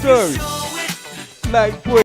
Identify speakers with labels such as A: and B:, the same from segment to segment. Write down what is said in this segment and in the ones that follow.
A: sir. Like, boy.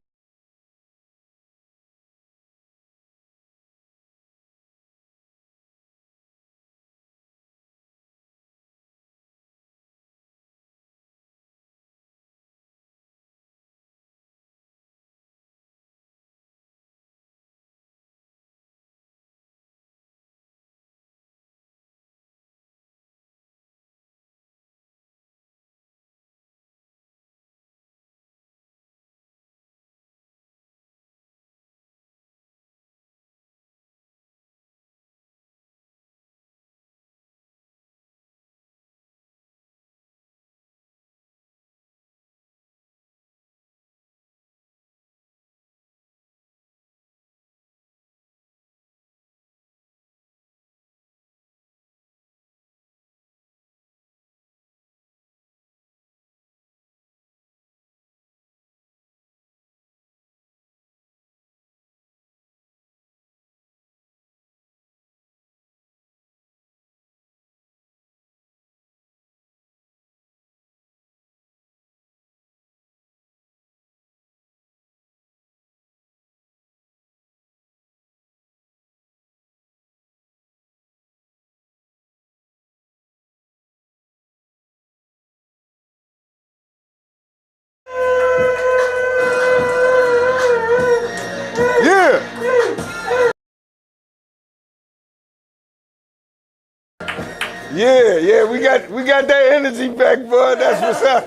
B: Yeah. Yeah, we got that energy back, bud. That's what's up.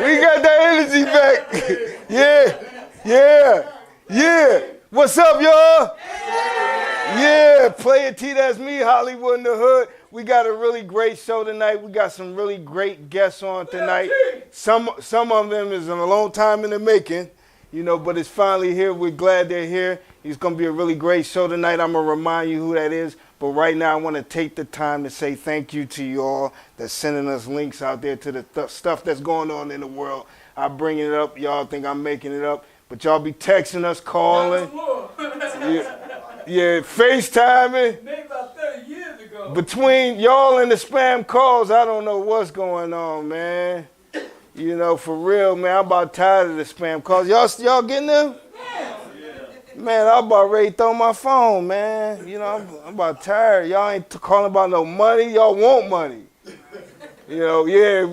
B: We got that energy back. Yeah. What's up, y'all? Yeah, Player T, that's me, Hollywood in the Hood. We got a really great show tonight. We got some really great guests on tonight. Some of them is a long time in the making, but it's finally here. We're glad they're here. It's going to be a really great show tonight. I'm going to remind you who that is. But right now, I want to take the time to say thank you to you all that's sending us links out there to the stuff that's going on in the world. I bring it up. Y'all think I'm making it up. But y'all be texting us, calling. Yeah, FaceTiming.
C: Maybe about 30 years ago.
B: Between y'all and the spam calls, I don't know what's going on, man. For real, man. I'm about tired of the spam calls. Y'all getting them? Man, I'm about ready to throw my phone, man. I'm about tired. Y'all ain't calling about no money. Y'all want money.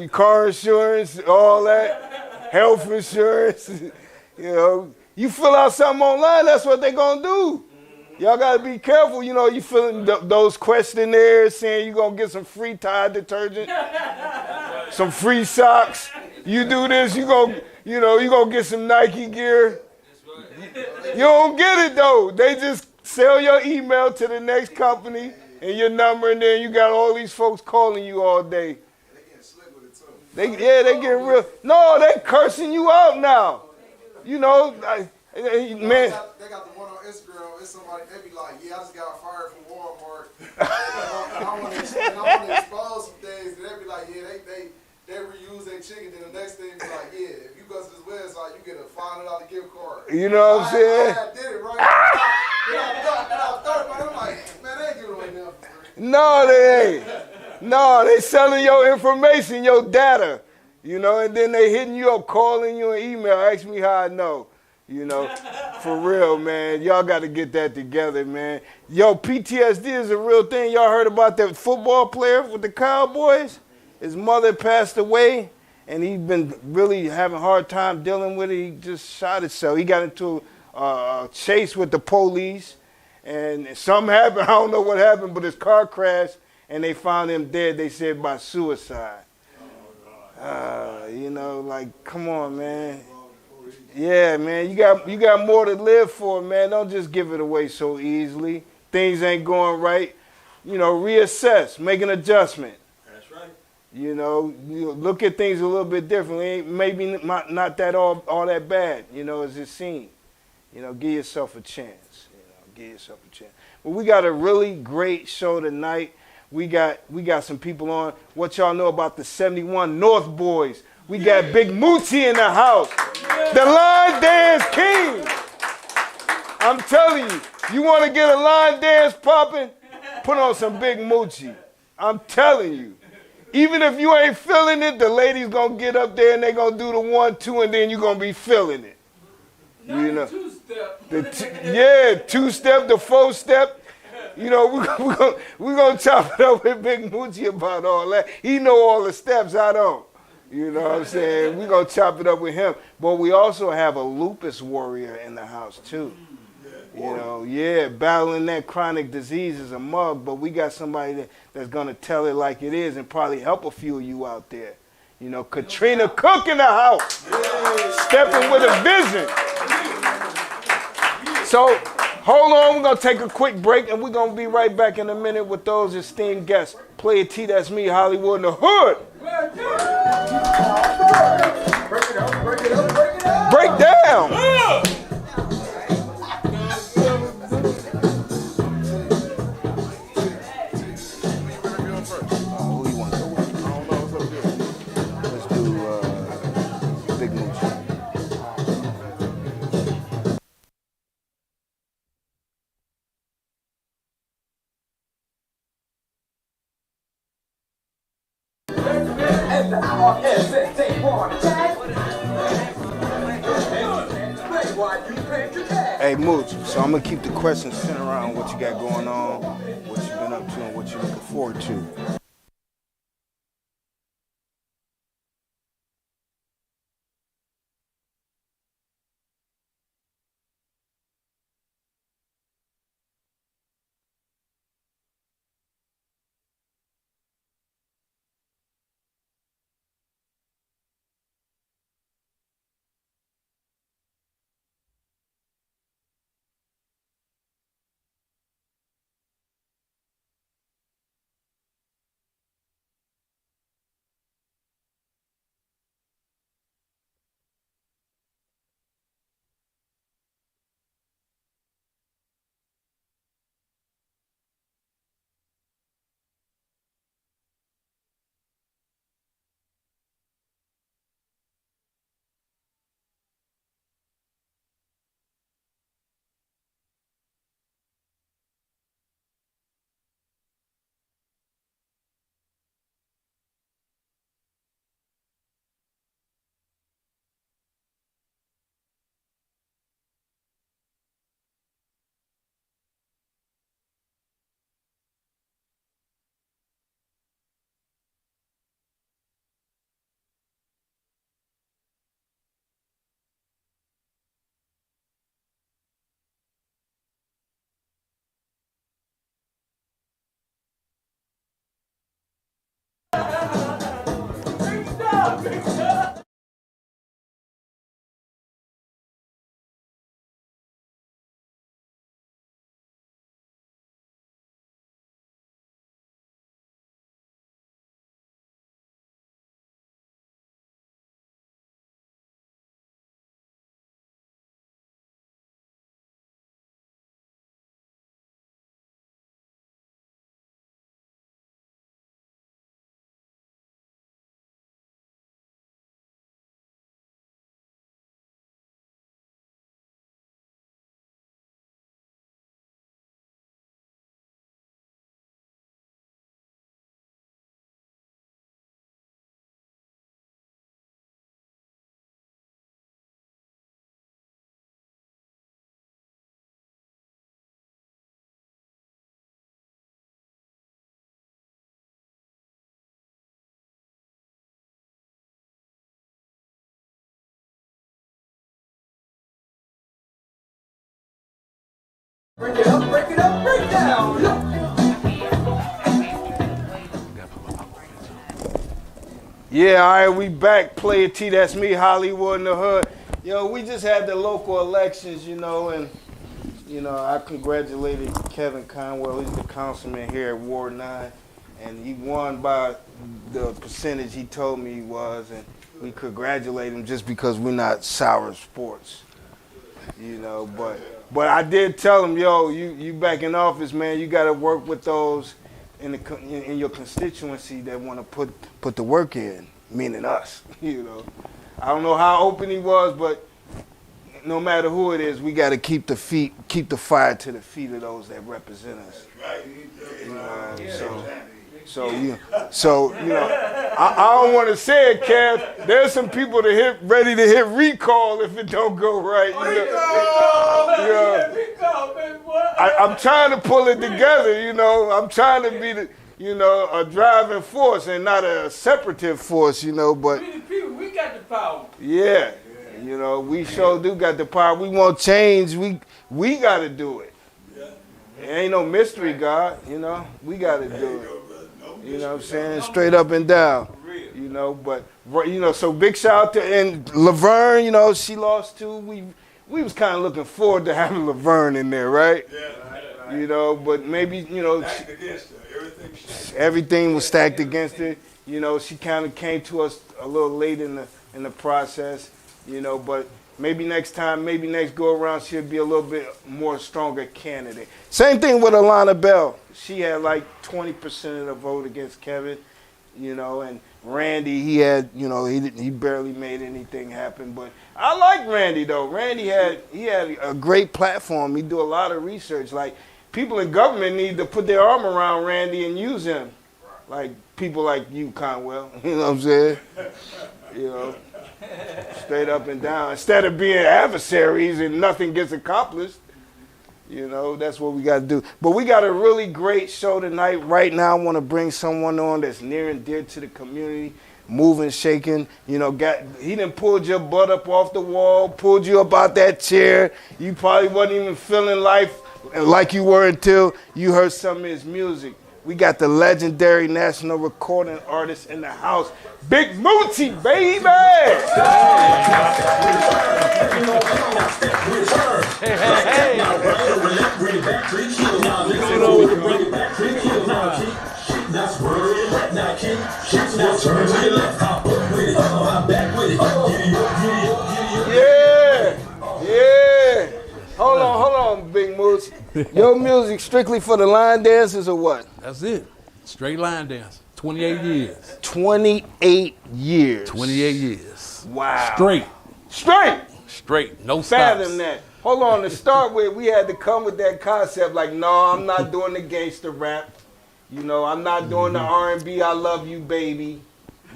B: Car insurance, all that, health insurance. You fill out something online, that's what they gonna do. Y'all gotta be careful. You filling those questionnaires saying you gonna get some free Tide detergent, some free socks. You do this, you gonna get some Nike gear. You don't get it though. They just sell your email to the next company and your number, and then you got all these folks calling you all day.
D: They getting slick with it too.
B: They getting real. No, they cursing you out now. Man.
D: They got the one on Instagram. It's somebody. They be like, "Yeah, I just got fired from Walmart." and I want to expose some things. And they be like, "Yeah, they reuse their chicken." Then the next thing is like, "Yeah, if you go to this website, you get a $500 gift card."
B: You know what I'm saying?
D: I did it right. I thought about it. I'm like, man, they ain't giving away nothing for free.
B: No, they ain't. No, they selling your information, your data. And then they hitting you up, calling you an email, ask me how I know. For real, man. Y'all got to get that together, man. Yo, PTSD is a real thing. Y'all heard about that football player with the Cowboys? His mother passed away, and he's been really having a hard time dealing with it. He just shot himself. He got into a chase with the police, and something happened. I don't know what happened, but his car crashed, and they found him dead. They said by suicide. Come on, man. Yeah, man, you got more to live for, man. Don't just give it away so easily. Things ain't going right. Reassess, make an adjustment.
C: That's right.
B: Look at things a little bit differently. Maybe not that all that bad, as it seems. Give yourself a chance. Give yourself a chance. But we got a really great show tonight. We got some people on. What y'all know about the 71 North Boys? We got Big Mucci in the house. The line dance king. I'm telling you, you want to get a line dance popping? Put on some Big Mucci. I'm telling you. Even if you ain't feeling it, the ladies gonna get up there and they gonna do the 1, 2, and then you gonna be feeling it. You know,
C: two-step.
B: 2-step, the 4-step. You know, we gonna chop it up with Big Mucci about all that. He know all the steps, I don't. You know what I'm saying? We gonna chop it up with him. But we also have a lupus warrior in the house too. You know, battling that chronic disease is a mug, but we got somebody that's gonna tell it like it is and probably help a few of you out there. You know, Katrina Cooke in the house, stepping with a vision. So, hold on, we're gonna take a quick break and we're gonna be right back in a minute with those esteemed guests. Player T, that's me, Hollywood in the hood.
D: Break it up, break it up, break it up.
B: Break down. Who you want to go with?
D: I don't know what's up here.
B: Let's do Big Mucci. Hey Mooch, so I'm gonna keep the questions centered around what you got going on, what you've been up to, and what you're looking forward to.
D: Break it up, break it up, break down.
B: Yeah, all right, we back. Player T, that's me, Hollywood in the hood. Yo, we just had the local elections, you know, and, you know, I congratulated Kevin Conwell. He's the councilman here at Ward 9, and he won by the percentage he told me he was, and we congratulate him just because we're not sour sports, you know, but I did tell him, yo, you back in office, man, you got to work with those in your constituency that want to put the work in, meaning us, you know. I don't know how open he was, but no matter who it is, we got to keep the fire to the feet of those that represent us.
A: Right.
B: You know, So you know, I don't want to say it, Kev. There's some people that ready to hit recall if it don't go right. I'm trying to pull it together. You know, I'm trying to be a driving force and not a separative force. You know, but
A: We the people, we got the power.
B: yeah, you know, we sure do got the power. We want change. We got to do it. It ain't no mystery, God. You know, we got to do it. You know what I'm saying? Straight up and down. You know, but so big shout out to and Laverne, you know, she lost too. We was kind of looking forward to having Laverne in there, right? Yeah. You know, but maybe, you know, everything was stacked against her. You know, she kind of came to us a little late in the process, you know, but maybe next time, maybe next go around, she'll be a little bit more stronger candidate. Same thing with Alana Bell. She had like 20% of the vote against Kevin, you know, and Randy, he had, you know, he barely made anything happen. But I like Randy though. Randy had a great platform. He do a lot of research. Like people in government need to put their arm around Randy and use him. Like people like you, Conwell. You know what I'm saying? You know. Straight up and down. Instead of being adversaries and nothing gets accomplished, you know, that's what we got to do. But we got a really great show tonight. Right now, I want to bring someone on that's near and dear to the community, moving, shaking. You know, he done pulled your butt up off the wall, pulled you up out that chair. You probably wasn't even feeling life like you were until you heard some of his music. We got the legendary national recording artist in the house, Big Mucci, baby! Yeah. Hold on, Big Mucci. Your music strictly for the line dancers or what?
C: That's it. Straight line dance. 28 years.
B: 28 years.
C: 28 years.
B: Wow.
C: Straight. No stops.
B: Fathom that. Hold on, to start with, we had to come with that concept like, no, I'm not doing the gangster rap. You know, I'm not doing the R&B, I love you, baby.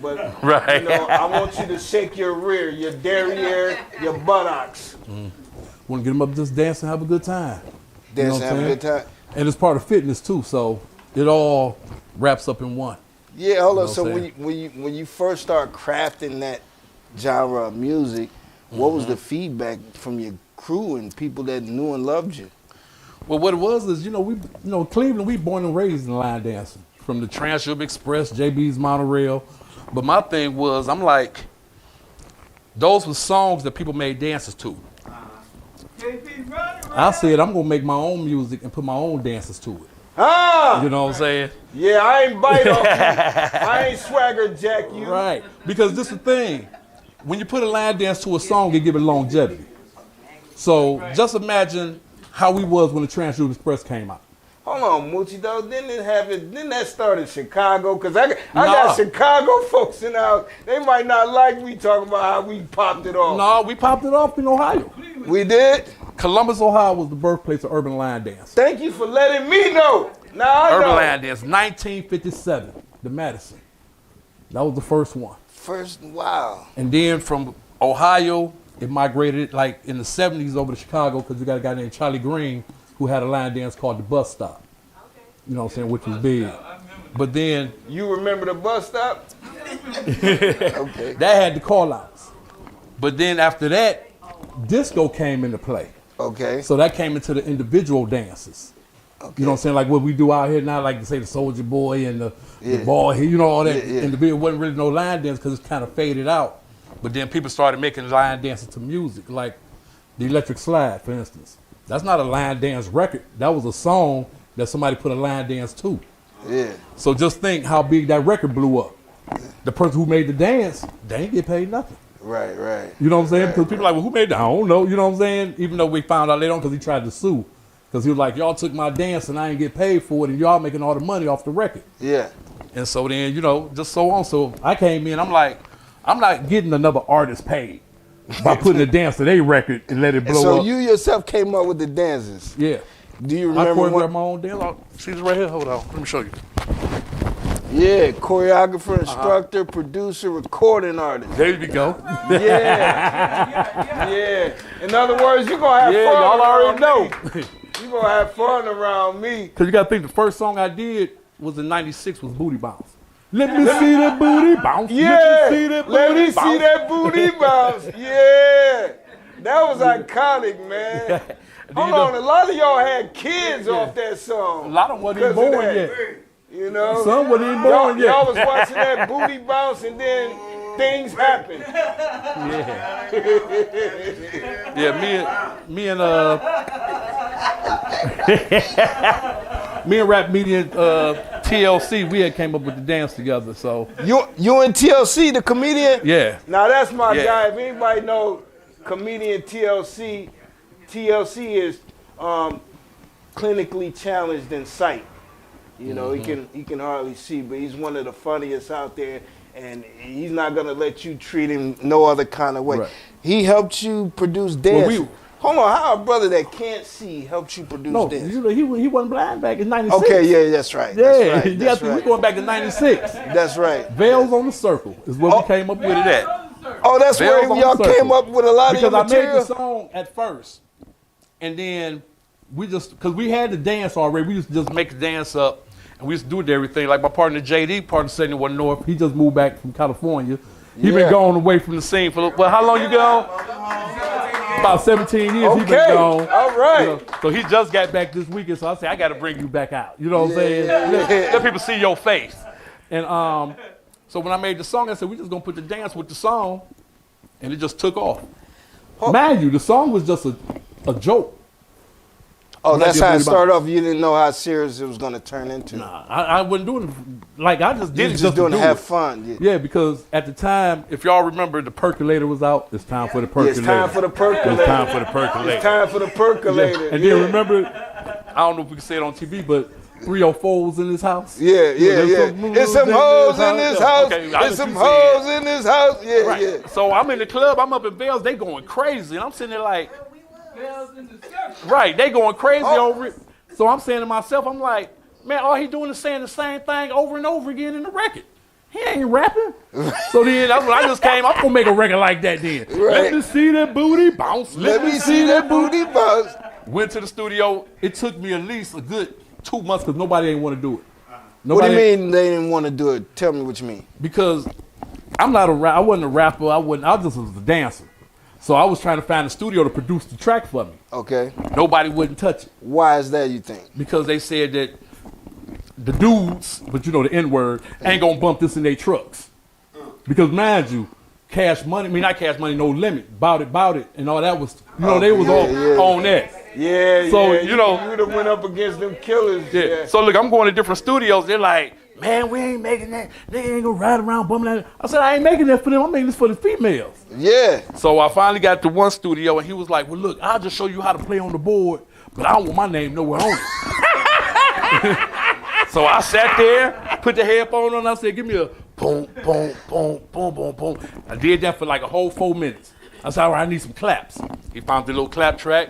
B: But,
C: right.
B: You know, I want you to shake your rear, your derriere, your buttocks.
C: Want to get them up just dance and have a good time.
B: Dance and have a good time.
C: And it's part of fitness too, so it all wraps up in one.
B: Yeah, hold on. So when you first start crafting that genre of music, what was the feedback from your crew and people that knew and loved you?
C: Well, what it was is, Cleveland, we born and raised in line dancing. From the Trans-Sub Express, JB's Monorail. But my thing was, I'm like, those were songs that people made dances to. I said, I'm going to make my own music and put my own dances to it. You know what I'm saying?
B: Yeah, I ain't bite off you. I ain't swagger jack you.
C: Right. Because this is the thing. When you put a line dance to a song, you give it longevity. So just imagine how we was when the Trans-Sub Express came out.
B: Hold on, Mucci, though. Didn't that start in Chicago? Because I got Chicago folks in the house. They might not like me talking about how we popped it off.
C: No, we popped it off in Ohio.
B: We did?
C: Columbus, Ohio was the birthplace of urban line dance.
B: Thank you for letting me know. Now I know.
C: Urban line dance, 1957, the Madison. That was the first one.
B: Wow.
C: And then from Ohio, it migrated like in the 70s over to Chicago because we got a guy named Charlie Green who had a line dance called the Bus Stop. You know what I'm saying, which was big. But then...
B: You remember the Bus Stop?
C: Okay. That had the call-outs. But then after that, disco came into play.
B: Okay.
C: So that came into the individual dances. Okay. You know what I'm saying? Like what we do out here now, like to say the Soldier Boy and the Boy, you know, all that. Individual wasn't really no line dance because it's kind of faded out. But then people started making line dances to music, like the Electric Slide, for instance. That's not a line dance record. That was a song that somebody put a line dance to.
B: Yeah.
C: So just think how big that record blew up. The person who made the dance, they ain't get paid nothing.
B: Right.
C: You know what I'm saying? Because people are like, well, who made that? I don't know. You know what I'm saying? Even though we found out later on because he tried to sue. Because he was like, y'all took my dance and I ain't get paid for it and y'all making all the money off the record.
B: Yeah.
C: And so then, just so on. So I came in, I'm like, I'm not getting another artist paid by putting a dance to their record and let it blow up.
B: So you yourself came up with the dances?
C: Yeah.
B: Do you remember
C: I choreographed my own dance? She's right here. Hold on. Let me show you.
B: Yeah, choreographer, instructor, producer, recording artist.
C: There you go.
B: Yeah. Yeah. In other words, you're going to have fun.
C: Y'all already know.
B: You're going to have fun around me.
C: Because you got to think the first song I did was in 96 was Booty Bounce. Let me see that booty bounce.
B: Yeah.
C: Let me see that booty bounce.
B: Yeah. That was iconic, man. Hold on, a lot of y'all had kids off that song.
C: A lot of them wasn't even born yet.
B: You know?
C: Some wasn't even born yet.
B: Y'all was watching that booty bounce and then things happened.
C: Yeah, me and Rap Media TLC, we had came up with the dance together, so.
B: You and TLC, the comedian?
C: Yeah.
B: Now that's my guy. If anybody know comedian TLC, TLC is clinically challenged in sight. You know, he can hardly see, but he's one of the funniest out there, and he's not gonna let you treat him no other kind of way. Right. He helped you produce dance. Hold on, how a brother that can't see helped you produce dance?
C: No, he wasn't blind back in 96.
B: Okay, yeah, that's right.
C: Yeah, that's right. We're going back to 96.
B: That's right.
C: Veils on the Circle is where we came up with it at.
B: Oh, that's where y'all came up with a lot of your material?
C: Because I made the song at first, and then because we had the dance already, we used to just make the dance up, and we used to do it to everything. Like my partner JD, part of 71 North, he just moved back from California. He been going away from the scene for, well, how long you gone? About 17 years he been gone.
B: All right.
C: You know, so he just got back this weekend, so I said, I got to bring you back out. You know what I'm saying? Let people see your face. And so when I made the song, I said, we just going to put the dance with the song, and it just took off. Mind you, the song was just a joke.
B: Oh, that's how it started off. You didn't know how serious it was going to turn into.
C: Nah, I wasn't doing it. Like, I just did it
B: just doing to have fun.
C: Yeah, because at the time, if y'all remember, the percolator was out. It's time for the percolator.
B: It's time for the percolator.
C: It's time for the percolator.
B: It's time for the percolator.
C: And then remember, I don't know if we can say it on TV, but 304's in this house.
B: Yeah. It's some hoes in this house. It's some hoes in this house. Yeah.
C: So I'm in the club. I'm up in Bells. They going crazy. And I'm sitting there like, right, they going crazy over it. So I'm saying to myself, I'm like, man, all he doing is saying the same thing over and over again in the record. He ain't rapping. So then that's when I just came, I'm gonna make a record like that then.
B: Right.
C: Let me see that booty bounce.
B: Let me see that booty bounce.
C: Went to the studio. It took me at least a good 2 months because nobody ain't want to do it.
B: What do you mean they didn't want to do it? Tell me what you mean.
C: Because I wasn't a rapper. I just was a dancer. So I was trying to find a studio to produce the track for me.
B: Okay.
C: Nobody wouldn't touch it.
B: Why is that, you think?
C: Because they said that the dudes, but you know the N-word, ain't gonna bump this in their trucks. Because mind you, Cash Money, not Cash Money, No Limit, Bout It, and all that was, they was all on that.
B: Yeah,
C: so,
B: you would have went up against them killers.
C: Yeah. So look, I'm going to different studios. They're like, man, we ain't making that. They ain't gonna ride around bumming that. I said, I ain't making that for them. I'm making this for the females.
B: Yeah.
C: So I finally got to one studio, and he was like, well, look, I'll just show you how to play on the board, but I don't want my name nowhere on it. So I sat there, put the headphone on, and I said, give me a boom, boom, boom, boom, boom, boom. I did that for like a whole 4 minutes. I said, all right, I need some claps. He found the little clap track.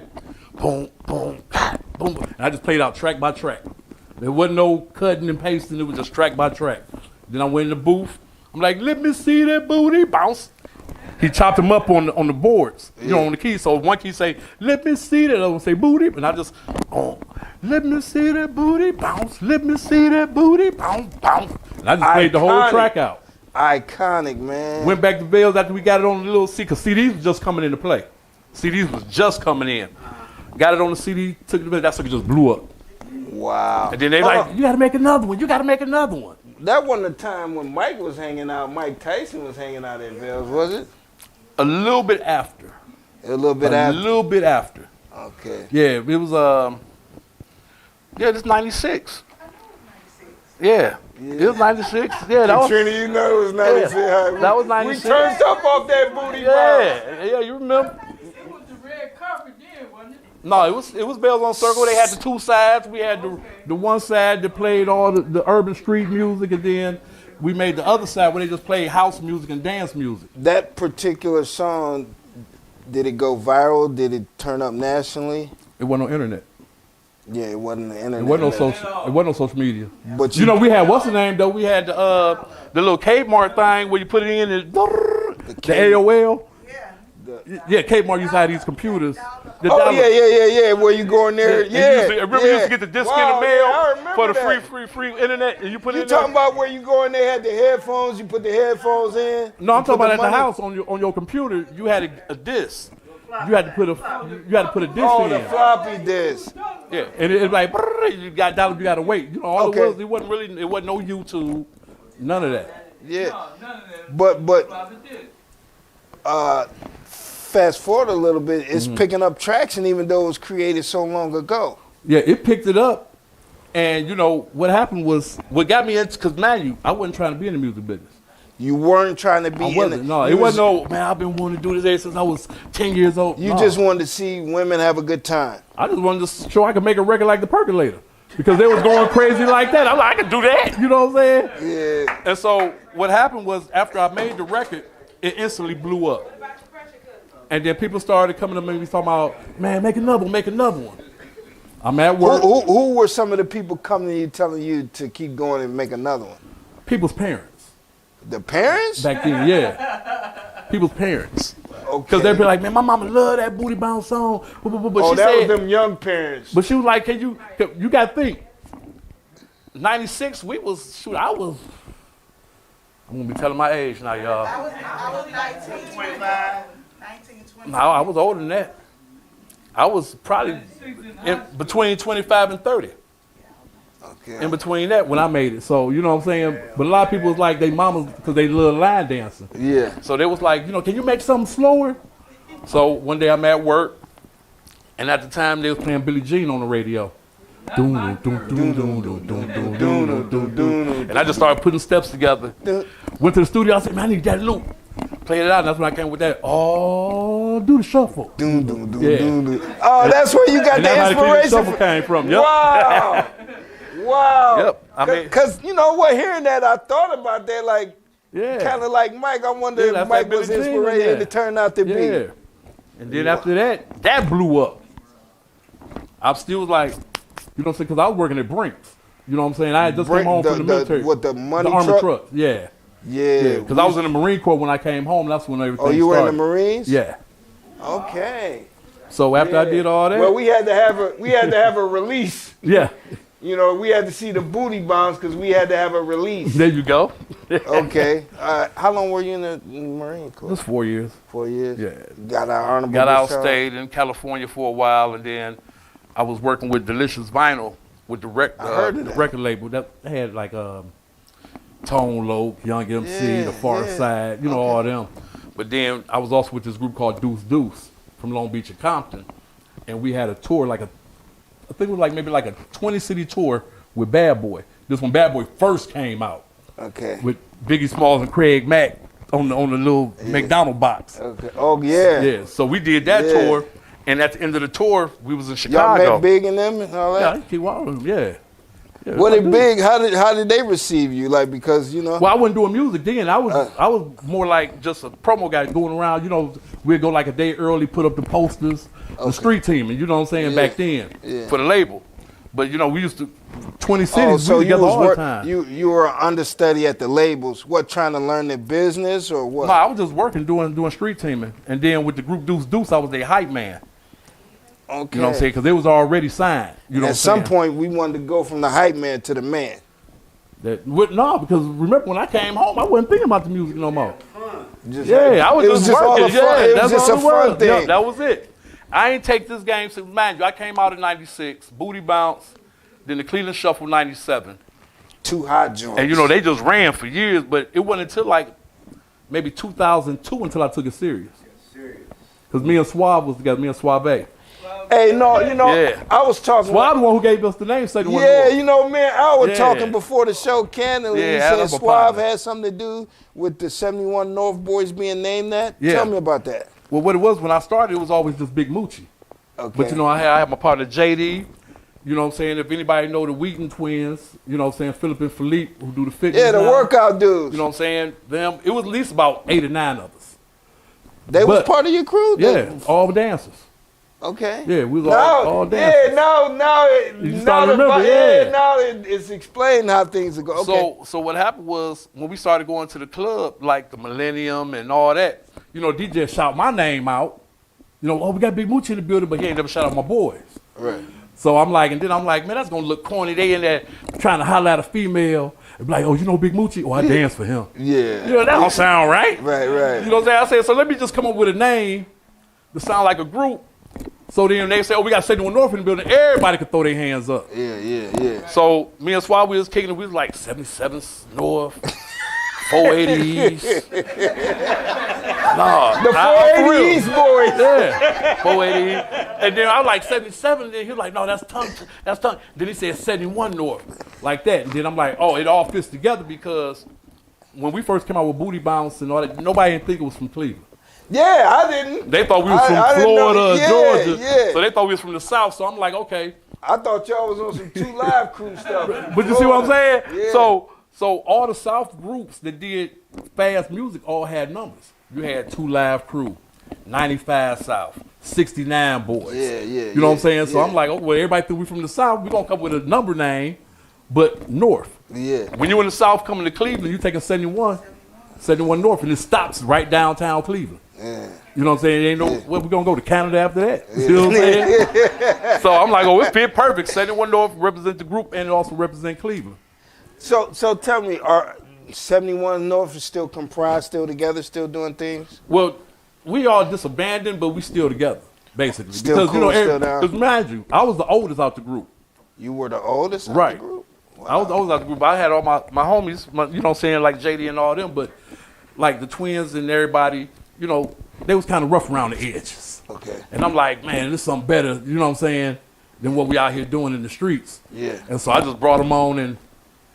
C: Boom, boom, boom, boom. And I just played out track by track. There wasn't no cutting and pasting. It was just track by track. Then I went in the booth. I'm like, let me see that booty bounce. He chopped them up on the boards, on the keys. So one key say, let me see that. The other one say booty. And I just, let me see that booty bounce. Let me see that booty bounce, bounce. And I just played the whole track out.
B: Iconic, man.
C: Went back to Vales after we got it on the little CD, because CDs was just coming into play. CDs was just coming in. Got it on the CD, took it to that sucker just blew up.
B: Wow.
C: And then they like, you got to make another one. You got to make another one.
B: That wasn't the time when Mike was hanging out. Mike Tyson was hanging out at Vales, was it?
C: A little bit after.
B: A little bit after?
C: A little bit after.
B: Okay.
C: Yeah, it was, this 96. Yeah. It was 96. Yeah, that was.
B: Katrina, you know it was 96.
C: Yeah, that was 96.
B: We turned up off that booty box.
C: Yeah, you remember.
A: It was the red carpet then, wasn't it?
C: No, it was Bells on Circle. They had the two sides. We had the one side that played all the urban street music, and then we made the other side where they just played house music and dance music.
B: That particular song, did it go viral? Did it turn up nationally?
C: It wasn't on internet.
B: Yeah, it wasn't the internet.
C: It wasn't no social media.
B: But
C: You know, we had what's the name though? We had the little Kmart thing where you put it in the AOL. Yeah, Kmart used to have these computers.
B: Oh yeah. Where you go in there? Yeah.
C: Remember you used to get the disc in the mail for the free internet, and you put it in
B: You talking about where you go in there, had the headphones, you put the headphones in?
C: No, I'm talking about at the house on your computer. You had a disc. You had to put a disc in.
B: Oh, the floppy disk.
C: Yeah, and it's like you got dollars, you got to wait. You know, all it was, it wasn't no YouTube, none of that.
B: Yeah.
A: No, none of that.
B: But
A: Bobby did.
B: fast forward a little bit, it's picking up traction even though it was created so long ago.
C: Yeah, it picked it up, and you know what happened was what got me into, because mind you, I wasn't trying to be in the music business.
B: You weren't trying to be
C: I wasn't. No, it wasn't. No, man, I've been wanting to do this ever since I was 10 years old.
B: You just wanted to see women have a good time.
C: I just wanted to show I could make a record like the Percolator, because they was going crazy like that. I'm like, I can do that. You know what I'm saying?
B: Yeah.
C: And so what happened was after I made the record, it instantly blew up. And then people started coming to me talking about, man, make another one. I'm at work.
B: Who were some of the people coming to you telling you to keep going and make another one?
C: People's parents.
B: The parents?
C: Back then, yeah. People's parents.
B: Okay.
C: Because they'd be like, man, my mama love that booty bounce song. But
B: oh,
C: she
B: that
C: said,
B: was them young parents.
C: But she was like, you got to think. 96, I was, I'm going to be telling my age now, y'all.
E: I was 19, 25. 19, 20.
C: No, I was older than that. I was probably between 25 and 30.
B: Okay.
C: In between that when I made it. So, you know what I'm saying? But a lot of people was like, they mamas, because they love line dancing.
B: Yeah.
C: So they was like, can you make something slower? So one day I'm at work, and at the time they was playing Billie Jean on the radio. And I just started putting steps together. Went to the studio, I said, man, I need that loop. Played it out, and that's when I came with that. Oh, do the shuffle. Yeah.
B: Oh, that's where you got the
C: that's
B: inspiration.
C: How the shuffle came from. Yep.
B: Wow. Wow.
C: Yep. I mean,
B: because you know what, hearing that, I thought about that, like,
C: yeah.
B: kind of like Mike. I wonder if
C: that's
B: Mike
C: like
B: was
C: Billie Jean,
B: inspiration to turn out to be.
C: Yeah. And then after that blew up. I still was like, you know what I'm saying? Because I was working at Brinks. You know what I'm saying? I had just come home from the military.
B: With the money
C: the Army
B: truck?
C: truck. Yeah.
B: Yeah.
C: Because I was in the Marine Corps when I came home. That's when everything started.
B: Oh, you were in the Marines?
C: Yeah.
B: Okay.
C: So after I did all that.
B: Well, we had to have a release.
C: Yeah.
B: You know, we had to see the booty bounce because we had to have a release.
C: There you go.
B: Okay. How long were you in the Marine Corps?
C: Just 4 years.
B: 4 years?
C: Yeah.
B: Got out
C: out, stayed in California for a while, and then I was working with Delicious Vinyl with the record label that had like Tone Loc, Young MC, The Far Side, all them. But then I was also with this group called Deuce Deuce from Long Beach and Compton, and we had a tour I think it was like maybe like a 20-city tour with Bad Boy. This when Bad Boy first came out.
B: Okay.
C: With Biggie Smalls and Craig Mack on the little McDonald box.
B: Okay. Oh yeah.
C: Yeah. So we did that tour, and at the end of the tour, we was in Chicago.
B: Y'all met Big and them and all that.
C: Yeah, keep all of them. Yeah.
B: What did Big? How did they receive you? Like because
C: Well, I wasn't doing music then. I was more like just a promo guy going around. We'd go like a day early, put up the posters, the street team, and you know what I'm saying back then for the label. But we used to 20 cities.
B: So
C: we together all the time.
B: You were an understudy at the labels. What, trying to learn their business or what?
C: No, I was just working doing street teaming, and then with the group Deuce Deuce, I was their hype man.
B: Okay.
C: You know what I'm saying? Because they was already signed.
B: At some point, we wanted to go from the hype man to the man.
C: No, because remember when I came home, I wasn't thinking about the music no more.
B: I
C: was just working.
B: It was just a fun thing.
C: Yeah, that was it. I ain't take this game since, mind you, I came out in 96, Booty Bounce, then the Cleveland Shuffle 97.
B: 2 hot joints.
C: And they just ran for years, but it wasn't until like maybe 2002 until I took it serious. Because me and Suave was together, me and Suave.
B: Hey, I was talking.
C: Suave the one who gave us the name.
B: Man, I was talking before the show candidly. He said Suave had something to do with the 71 North Boys being named that.
C: Yeah.
B: Tell me about that.
C: Well, what it was when I started, it was always just Big Mucci.
B: Okay.
C: But I had my partner JD. You know what I'm saying? If anybody know the Wheaton twins, you know what I'm saying, Philip and Philippe, who do the fitness.
B: Yeah, the workout dudes.
C: You know what I'm saying? Them, it was at least about 8 or 9 of us.
B: They was part of your crew?
C: Yeah, all the dancers.
B: Okay.
C: Yeah, we was all dancing.
B: Yeah, now
C: You start to remember,
B: now it's explained how things are going. Okay.
C: So what happened was when we started going to the club, like the Millennium and all that, you know, DJ shout my name out. You know, oh, we got Big Mucci in the building, but he ain't never shout out my boys.
B: Right.
C: So I'm like, man, that's gonna look corny. They in there trying to holler at a female and be like, oh, you know Big Mucci? Oh, I dance for him.
B: Yeah.
C: You know, that don't sound right.
B: Right.
C: You know what I'm saying? I said, so let me just come up with a name that sound like a group. So then they say, oh, we got 71 North in the building. Everybody could throw their hands up.
B: Yeah.
C: So me and Swab, we was kicking it. We was like 77 North, 480 East. No,
B: The 480 East boys.
C: Yeah, 480 East. And then I was like 77. And then he was like, no, that's tongue. Then he said 71 North, like that. And then I'm like, oh, it all fits together because when we first came out with Booty Bounce and all that, nobody didn't think it was from Cleveland.
B: Yeah, I didn't.
C: They thought we was from Florida, Georgia.
B: Yeah.
C: So they thought we was from the South. So I'm like, okay.
B: I thought y'all was on some 2 Live Crew stuff.
C: But you see what I'm saying?
B: Yeah.
C: So all the South groups that did fast music all had numbers. You had 2 Live Crew, 95 South, 69 Boys.
B: Yeah.
C: You know what I'm saying? So I'm like, oh, well, everybody think we from the South. We're going to come with a number name, but North.
B: Yeah.
C: When you in the South coming to Cleveland, you taking 71 North, and it stops right downtown Cleveland.
B: Yeah.
C: You know what I'm saying? Ain't no, well, we're going to go to Canada after that. You know what I'm saying? So I'm like, oh, it fit perfect. 71 North represent the group, and it also represent Cleveland.
B: So tell me, are 71 North is still comprised, still together, still doing things?
C: Well, we all disabandoned, but we still together, basically.
B: Still
C: because,
B: cool,
C: you know,
B: still down.
C: Because mind you, I was the oldest out the group.
B: You were the oldest out
C: Right.
B: the group? Wow.
C: I was the oldest out the group. I had all my homies, you know what I'm saying, like JD and all them, but like the twins and everybody, you know, they was kind of rough around the edges.
B: Okay.
C: And I'm like, man, this is something better, you know what I'm saying, than what we out here doing in the streets.
B: Yeah.
C: And so I just brought them on, and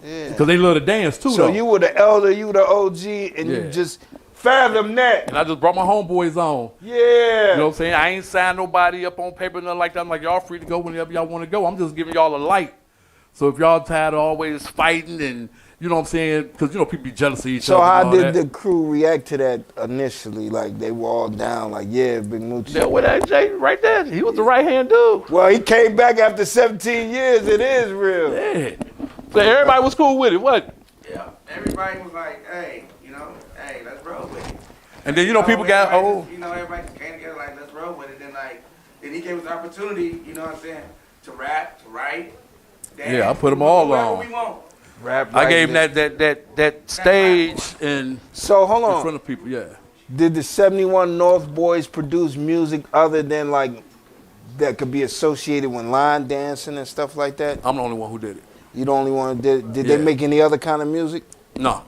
C: because they love to dance too,
B: So
C: though.
B: you were the elder, you were the OG, and you just fathom that.
C: And I just brought my homeboys on.
B: Yeah.
C: You know what I'm saying? I ain't signed nobody up on paper, nothing like that. I'm like, y'all free to go whenever y'all want to go. I'm just giving y'all a light. So if y'all tired of always fighting and, you know what I'm saying? Because, you know, people be jealous of each other.
B: So how
C: and all
B: did
C: that.
B: the crew react to that initially? Like, they were all down, like, yeah, Big Mucci.
C: Yeah, with that Jay right there. He was the right-hand dude.
B: Well, he came back after 17 years. It is real.
C: Yeah. So everybody was cool with it, what?
E: Yeah, everybody was like, hey, you know, hey, let's roll with it.
C: And then, you know, people got old.
E: You know, everybody just came together like, let's roll with it. Then he gave us the opportunity, you know what I'm saying, to rap, to write. Dance,
C: Yeah, I put them all
E: whatever
C: on.
E: we want.
B: Rap
C: I
B: like
C: gave him
B: this.
C: that stage and
B: So, hold
C: in
B: on.
C: front of people, yeah.
B: Did the 71 North boys produce music other than, like, that could be associated with line dancing and stuff like that?
C: I'm the only one who did it.
B: You the only one did. Did they
C: Yeah.
B: make any other kind of music?
C: No.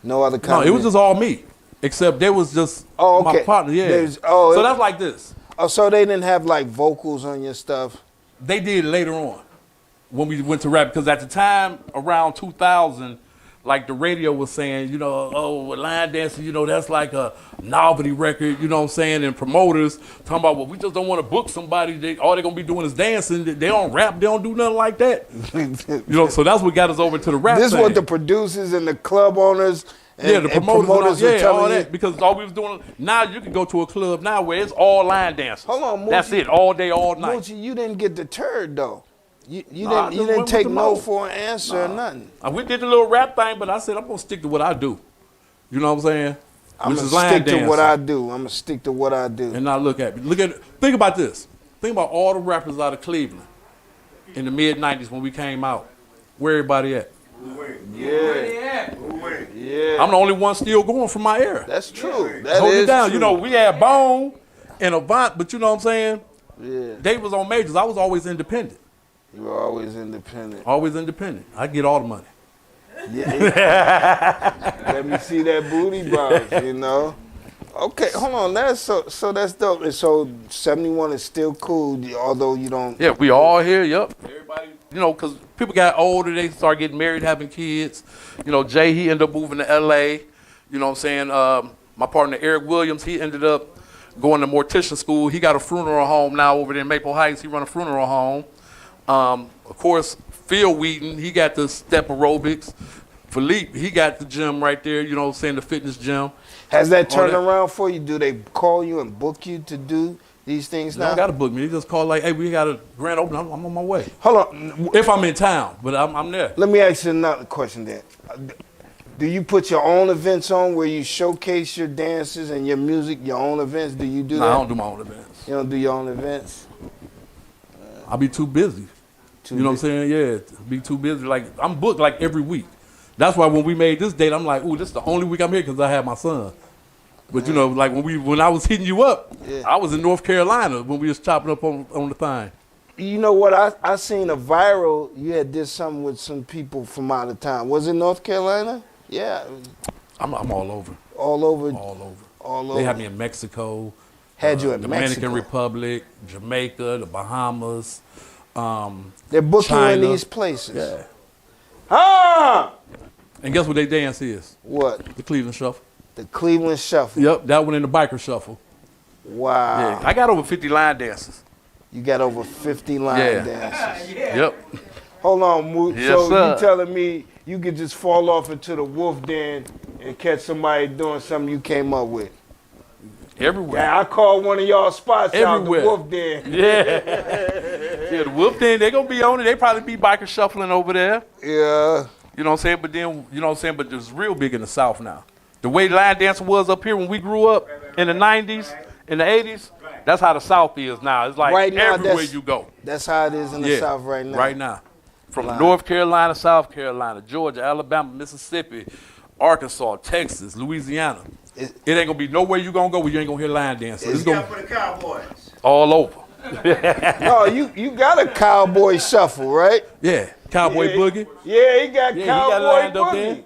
B: No other kind
C: No,
B: of
C: it was
B: music?
C: just all me. Except they was just
B: Oh, okay.
C: my partner, yeah.
B: There's-
C: So that's like this.
B: Oh, so they didn't have, like, vocals on your stuff?
C: They did later on when we went to rap, because at the time around 2000, like the radio was saying, you know, oh, with line dancing, you know, that's like a novelty record, you know what I'm saying? And promoters talking about, well, we just don't want to book somebody. All they're going to be doing is dancing. They don't rap. They don't do nothing like that. You know, so that's what got us over to the rap
B: This is
C: thing.
B: what the producers and the club owners and,
C: yeah, the promoters,
B: are
C: yeah,
B: telling
C: all
B: you.
C: that. Because all we was doing, now you can go to a club now where it's all line dancers.
B: Hold on, Mucci.
C: That's it, all day, all night.
B: Mucci, you didn't get deterred, though. You
C: Nah, I
B: didn't
C: just went with
B: take
C: the
B: no
C: mouth.
B: for an answer or nothing.
C: We did the little rap thing, but I said I'm gonna stick to what I do. You know what I'm saying?
B: I'm
C: Which
B: gonna
C: is line
B: stick to what
C: dancing.
B: I do. I'm gonna stick to what I do.
C: And now look at me. Think about this. Think about all the rappers out of Cleveland in the mid '90s when we came out. Where everybody at?
B: Yeah, yeah.
C: I'm the only one still going from my era.
B: That's true. That
C: Hold
B: is
C: it down.
B: true.
C: You know, we had Bone and Avant, but you know what I'm saying?
B: Yeah.
C: They was on majors. I was always independent.
B: You were always independent.
C: Always independent. I get all the money.
B: Yeah. Let me see that booty bounce, you know. Okay, hold on. That's so that's dope. And so 71 is still cool, although you don't.
C: Yeah, we all here. Yep. Everybody, you know, because people got older, they start getting married, having kids. You know, Jay, he ended up moving to L.A. You know what I'm saying? My partner Eric Williams, he ended up going to mortician school. He got a funeral home now over there in Maple Heights. He run a funeral home. Of course, Phil Wheaton, he got the step aerobics. Philippe, he got the gym right there. You know what I'm saying? The fitness gym.
B: Has that turned
C: that.
B: around for you? Do they call you and book you to do these things
C: You
B: now?
C: don't got to book me. You just call like, hey, we got a grand opening. I'm on my way.
B: Hold on.
C: If I'm in town, but I'm there.
B: Let me ask you another question then. Do you put your own events on where you showcase your dances and your music, your own events? Do you do that?
C: I don't do my own events.
B: You don't do your own events?
C: I'll be too busy. You know what I'm saying? Yeah, be too busy. Like, I'm booked like every week. That's why when we made this date, I'm like, ooh, this is the only week I'm here because I have my son. But you know, like when I was hitting you up, I was in North Carolina when we was chopping up on the thing.
B: You know what? I seen a viral. You had did something with some people from out of town. Was it North Carolina? Yeah.
C: I'm all over.
B: All over.
C: All over.
B: All over.
C: They had me in Mexico.
B: Had you in
C: Dominican
B: Mexico.
C: Republic, Jamaica, the Bahamas.
B: They're booking you in
C: China.
B: these places.
C: Yeah.
B: Ah!
C: And guess what their dance is?
B: What?
C: The Cleveland Shuffle.
B: The Cleveland Shuffle.
C: Yep, that one in the Biker Shuffle.
B: Wow.
C: Yeah, I got over 50 line dances.
B: You got over 50 line dances.
C: Yep.
B: Hold on, Moot.
C: Yes,
B: So
C: sir.
B: you telling me you could just fall off into the wolf den and catch somebody doing something you came up with?
C: Everywhere.
B: Yeah, I called one of y'all spots out, the
C: Everywhere.
B: wolf den.
C: Yeah. Yeah, the Wolf Den, they gonna be on it. They probably be biker shuffling over there.
B: Yeah.
C: You know what I'm saying? But then, you know what I'm saying? But it's real big in the South now. The way line dancing was up here when we grew up in the 90s, in the 80s, that's how the South is now. It's like
B: Right now,
C: everywhere
B: that's-
C: you go.
B: That's how it is in the South right now.
C: Right now. From
B: Line.
C: North Carolina, South Carolina, Georgia, Alabama, Mississippi, Arkansas, Texas, Louisiana. It ain't gonna be nowhere you gonna go where you ain't gonna hear line dancing. It's gonna
E: for the Cowboys.
C: all over.
B: No, you got a cowboy shuffle, right?
C: Yeah. Cowboy
B: Yeah.
C: Boogie.
B: Yeah, he got
C: Yeah, he got
B: cowboy
C: lined up
B: boogie.
C: there.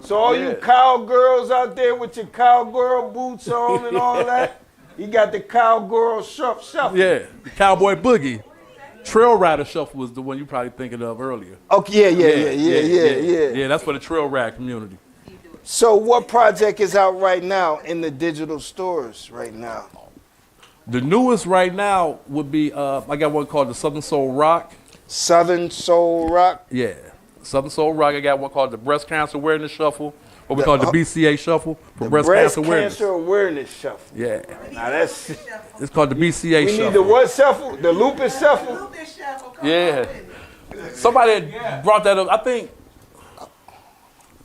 B: So all you
C: Yeah.
B: cowgirls out there with your cowgirl boots on and all that, he got the cowgirl shuffle.
C: Yeah. The Cowboy Boogie. Trail Rider Shuffle was the one you probably thinking of earlier.
B: Okay, yeah.
C: Yeah, that's for the trail ride community.
B: So what project is out right now in the digital stores right now?
C: The newest right now would be, I got one called the Southern Soul Rock.
B: Southern Soul Rock.
C: Yeah. Southern Soul Rock. I got one called the Breast Cancer Awareness Shuffle, what we call the BCA Shuffle for breast cancer awareness.
B: Cancer Awareness Shuffle.
C: Yeah.
B: Now that's
C: It's called the BCA
B: we
C: Shuffle.
B: need the what shuffle? The Lupus shuffle.
C: Yeah. Somebody had brought that up. I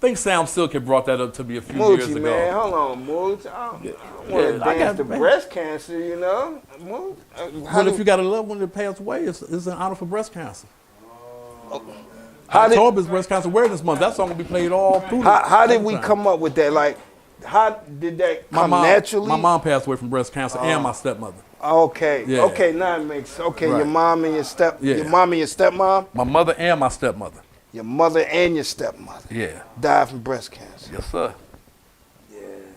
C: think Sam Silk had brought that up to me a few years
B: Mucci,
C: ago.
B: man, hold on, Mooch. I want to
C: Yeah, I
B: dance
C: got-
B: to
C: man.
B: breast cancer, you know. Mooch.
C: But if you got a loved one that passed away, it's in honor for breast cancer.
B: How did-
C: October is Breast Cancer Awareness Month. That song will be played all through.
B: how did we
C: time.
B: come up with that? Like, how did that come naturally?
C: My mom passed away from breast cancer and my stepmother.
B: Okay.
C: Yeah.
B: Okay, now it makes okay.
C: Right.
B: Your mom and your
C: Yeah.
B: your mom and your stepmom,
C: My mother and my stepmother.
B: your mother and your stepmother
C: Yeah.
B: died from breast cancer.
C: Yes, sir.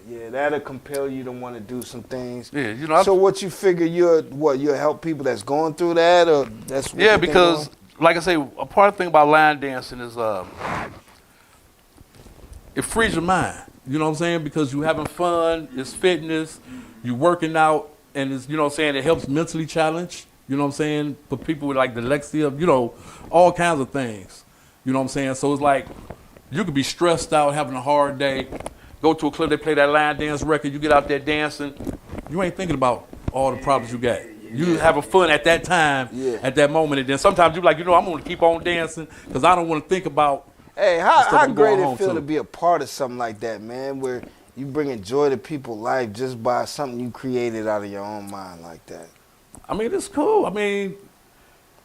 B: Yeah, that'll compel you to want to do some things.
C: Yeah, you know.
B: So what you figure you'll help people that's going through that, or that's what
C: Yeah,
B: you think
C: because
B: on?
C: like I say, a part of the thing about line dancing is it frees your mind. You know what I'm saying? Because you having fun, it's fitness, you working out, and it's, you know what I'm saying, it helps mentally challenge. You know what I'm saying? For people with like dyslexia, you know, all kinds of things. You know what I'm saying? So it's like you could be stressed out, having a hard day, go to a club, they play that line dance record, you get out there dancing, you ain't thinking about all the problems you got. You having fun at that time, at that moment, and then sometimes you like, you know, I'm gonna keep on dancing because I don't want to think about.
B: Hey,
C: the
B: how
C: stuff I'm
B: great
C: going
B: it
C: home
B: feel
C: to.
B: to be a part of something like that, man, where you bringing joy to people's life just by something you created out of your own mind like that.
C: I mean, it's cool. I mean,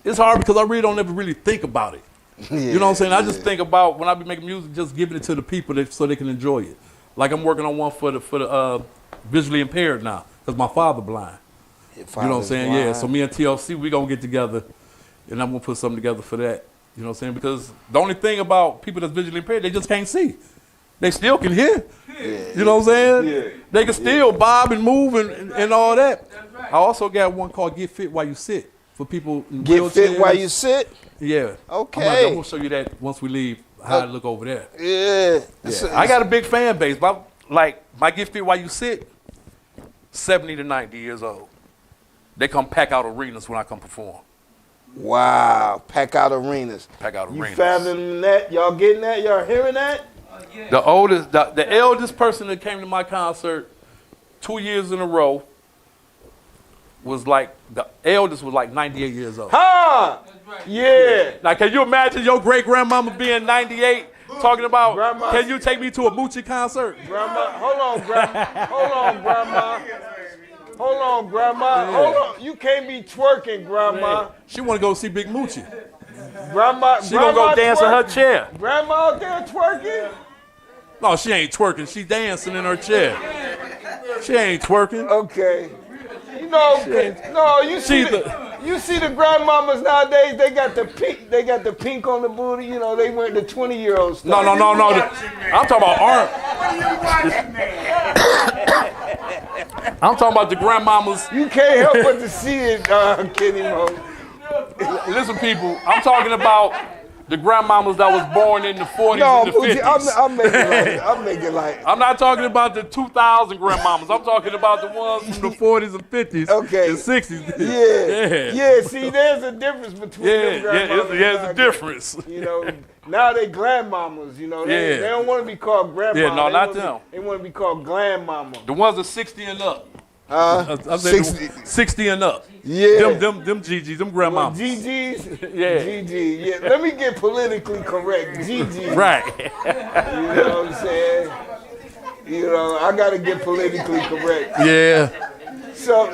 C: it's hard because I really don't ever really think about it. You know what I'm saying? I just think about when I be making music, just giving it to the people so they can enjoy it. Like I'm working on one for the visually impaired now because my father blind. You know what I'm saying? Yeah. So me and TLC, we gonna get together, and I'm gonna put something together for that. You know what I'm saying? Because the only thing about people that's visually impaired, they just can't see. They still can hear. You know what I'm saying?
B: Yeah.
C: They can still bob and move and all that.
A: That's right.
C: I also got one called Get Fit While You Sit for people in
B: Get fit
C: wheelchairs.
B: while you sit?
C: Yeah.
B: Okay.
C: I'm gonna show you that once we leave, how I look over there.
B: Yeah.
C: Yeah. I got a big fan base. My Get Fit While You Sit, 70 to 90 years old. They come pack out arenas when I come perform.
B: Wow. Pack out arenas.
C: Pack out
B: You
C: arenas.
B: fathoming that? Y'all getting that? Y'all hearing that?
C: The eldest person that came to my concert 2 years in a row, was like, the eldest was like 98 years old.
B: Huh? Yeah.
C: Now, can you imagine your great-grandmama being 98 talking about,
B: Grandma,
C: can you take me to a Mucci concert?
B: Grandma, hold on, Grandma. Hold on, Grandma. Hold on, Grandma.
C: Yeah.
B: Hold on. You can't be twerking, Grandma.
C: Man, she want to go see Big Mucci.
B: Grandma,
C: She gonna go dance in her chair.
B: Grandma out there twerking?
C: No, she ain't twerking. She dancing in her chair. She ain't twerking.
B: Okay. You know, no, you see the grandmamas nowadays, they got the pink on the booty, you know, they went the 20-year-old stuff.
C: No. I'm talking about art. I'm talking about the grandmamas.
B: You can't help but to see it, Kenny Mo.
C: Listen, people, I'm talking about the grandmamas that was born in the 40s and the 50s.
B: I'm making like.
C: I'm not talking about the 2000 grandmamas. I'm talking about the ones from the 40s and 50s
B: Okay.
C: and 60s.
B: Yeah. See, there's a difference between them grandmamas.
C: There's a difference.
B: You know, now they grandmamas. You know, they don't want to be called grandma.
C: Yeah, no, not them.
B: They want to be called grandmama.
C: The ones that 60 and up. I said
B: 60.
C: 60 and up.
B: Yeah.
C: Them GGs, them grandmamas.
B: GGs?
C: Yeah.
B: GG, yeah. Let me get politically correct. GG.
C: Right.
B: You know what I'm saying? You know, I gotta get politically correct.
C: Yeah.
B: So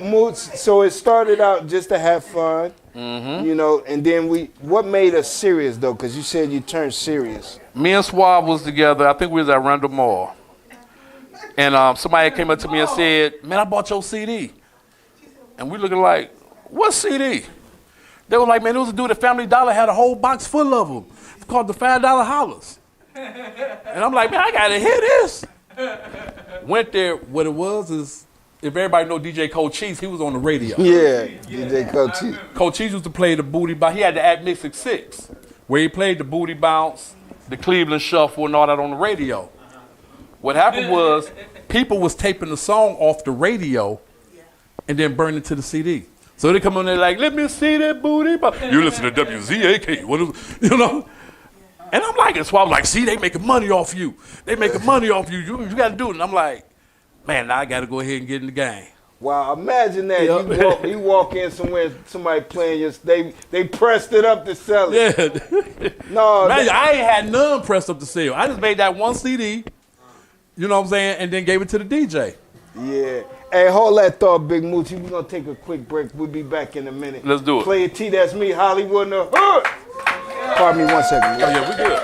B: Mooch, so it started out just to have fun, you know, and then what made us serious though? Because you said you turned serious.
C: Me and Suave was together. I think we was at Randall Mall. And somebody came up to me and said, man, I bought your CD. And we looking like, what CD? They were like, man, it was a dude at Family Dollar had a whole box full of them. It's called the $5 Hollers. And I'm like, man, I got to hear this. Went there. What it was is, if everybody know DJ Cold Cheese, he was on the radio.
B: Yeah, DJ Cold Cheese.
C: Cold Cheese used to play the booty bounce. He had the Atmix 6, where he played the booty bounce, the Cleveland Shuffle, and all that on the radio. What happened was, people was taping the song off the radio and then burning it to the CD. So they come on there like, let me see that booty bounce. You listen to WZAK, what is, you know? And I'm like, so I was like, see, they making money off you. They making money off you. You got to do it. And I'm like, man, now I got to go ahead and get in the game.
B: Wow, imagine that. You walk in somewhere, somebody playing they pressed it up to sell it.
C: Yeah.
B: No,
C: man, I ain't had none pressed up to sell. I just made that one CD, you know what I'm saying, and then gave it to the DJ.
B: Yeah. Hey, hold that thought, Big Mucci. We're going to take a quick break. We'll be back in a minute.
C: Let's do it.
B: Play a T, that's me, Hollywood in the hood. Pardon me 1 second.
C: Oh, yeah, we good.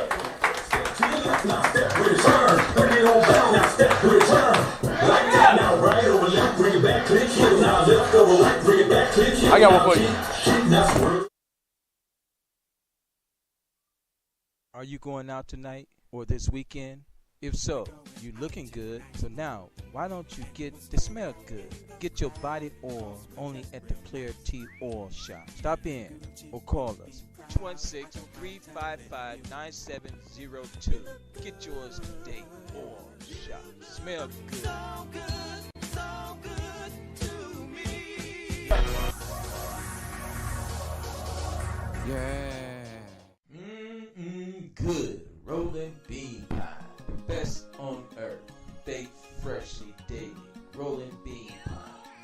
C: I got one for you.
F: Are you going out tonight or this weekend? If so, you looking good. So now, why don't you get the smell good? Get your body oil only at the Player T Oil Shop. Stop in or call us. 216-355-9702. Get yours today. Oil Shop. Smell good. So good to me. Yeah. Good. Rolling bean pie. The best on earth. Baked freshly daily. Rolling bean pie.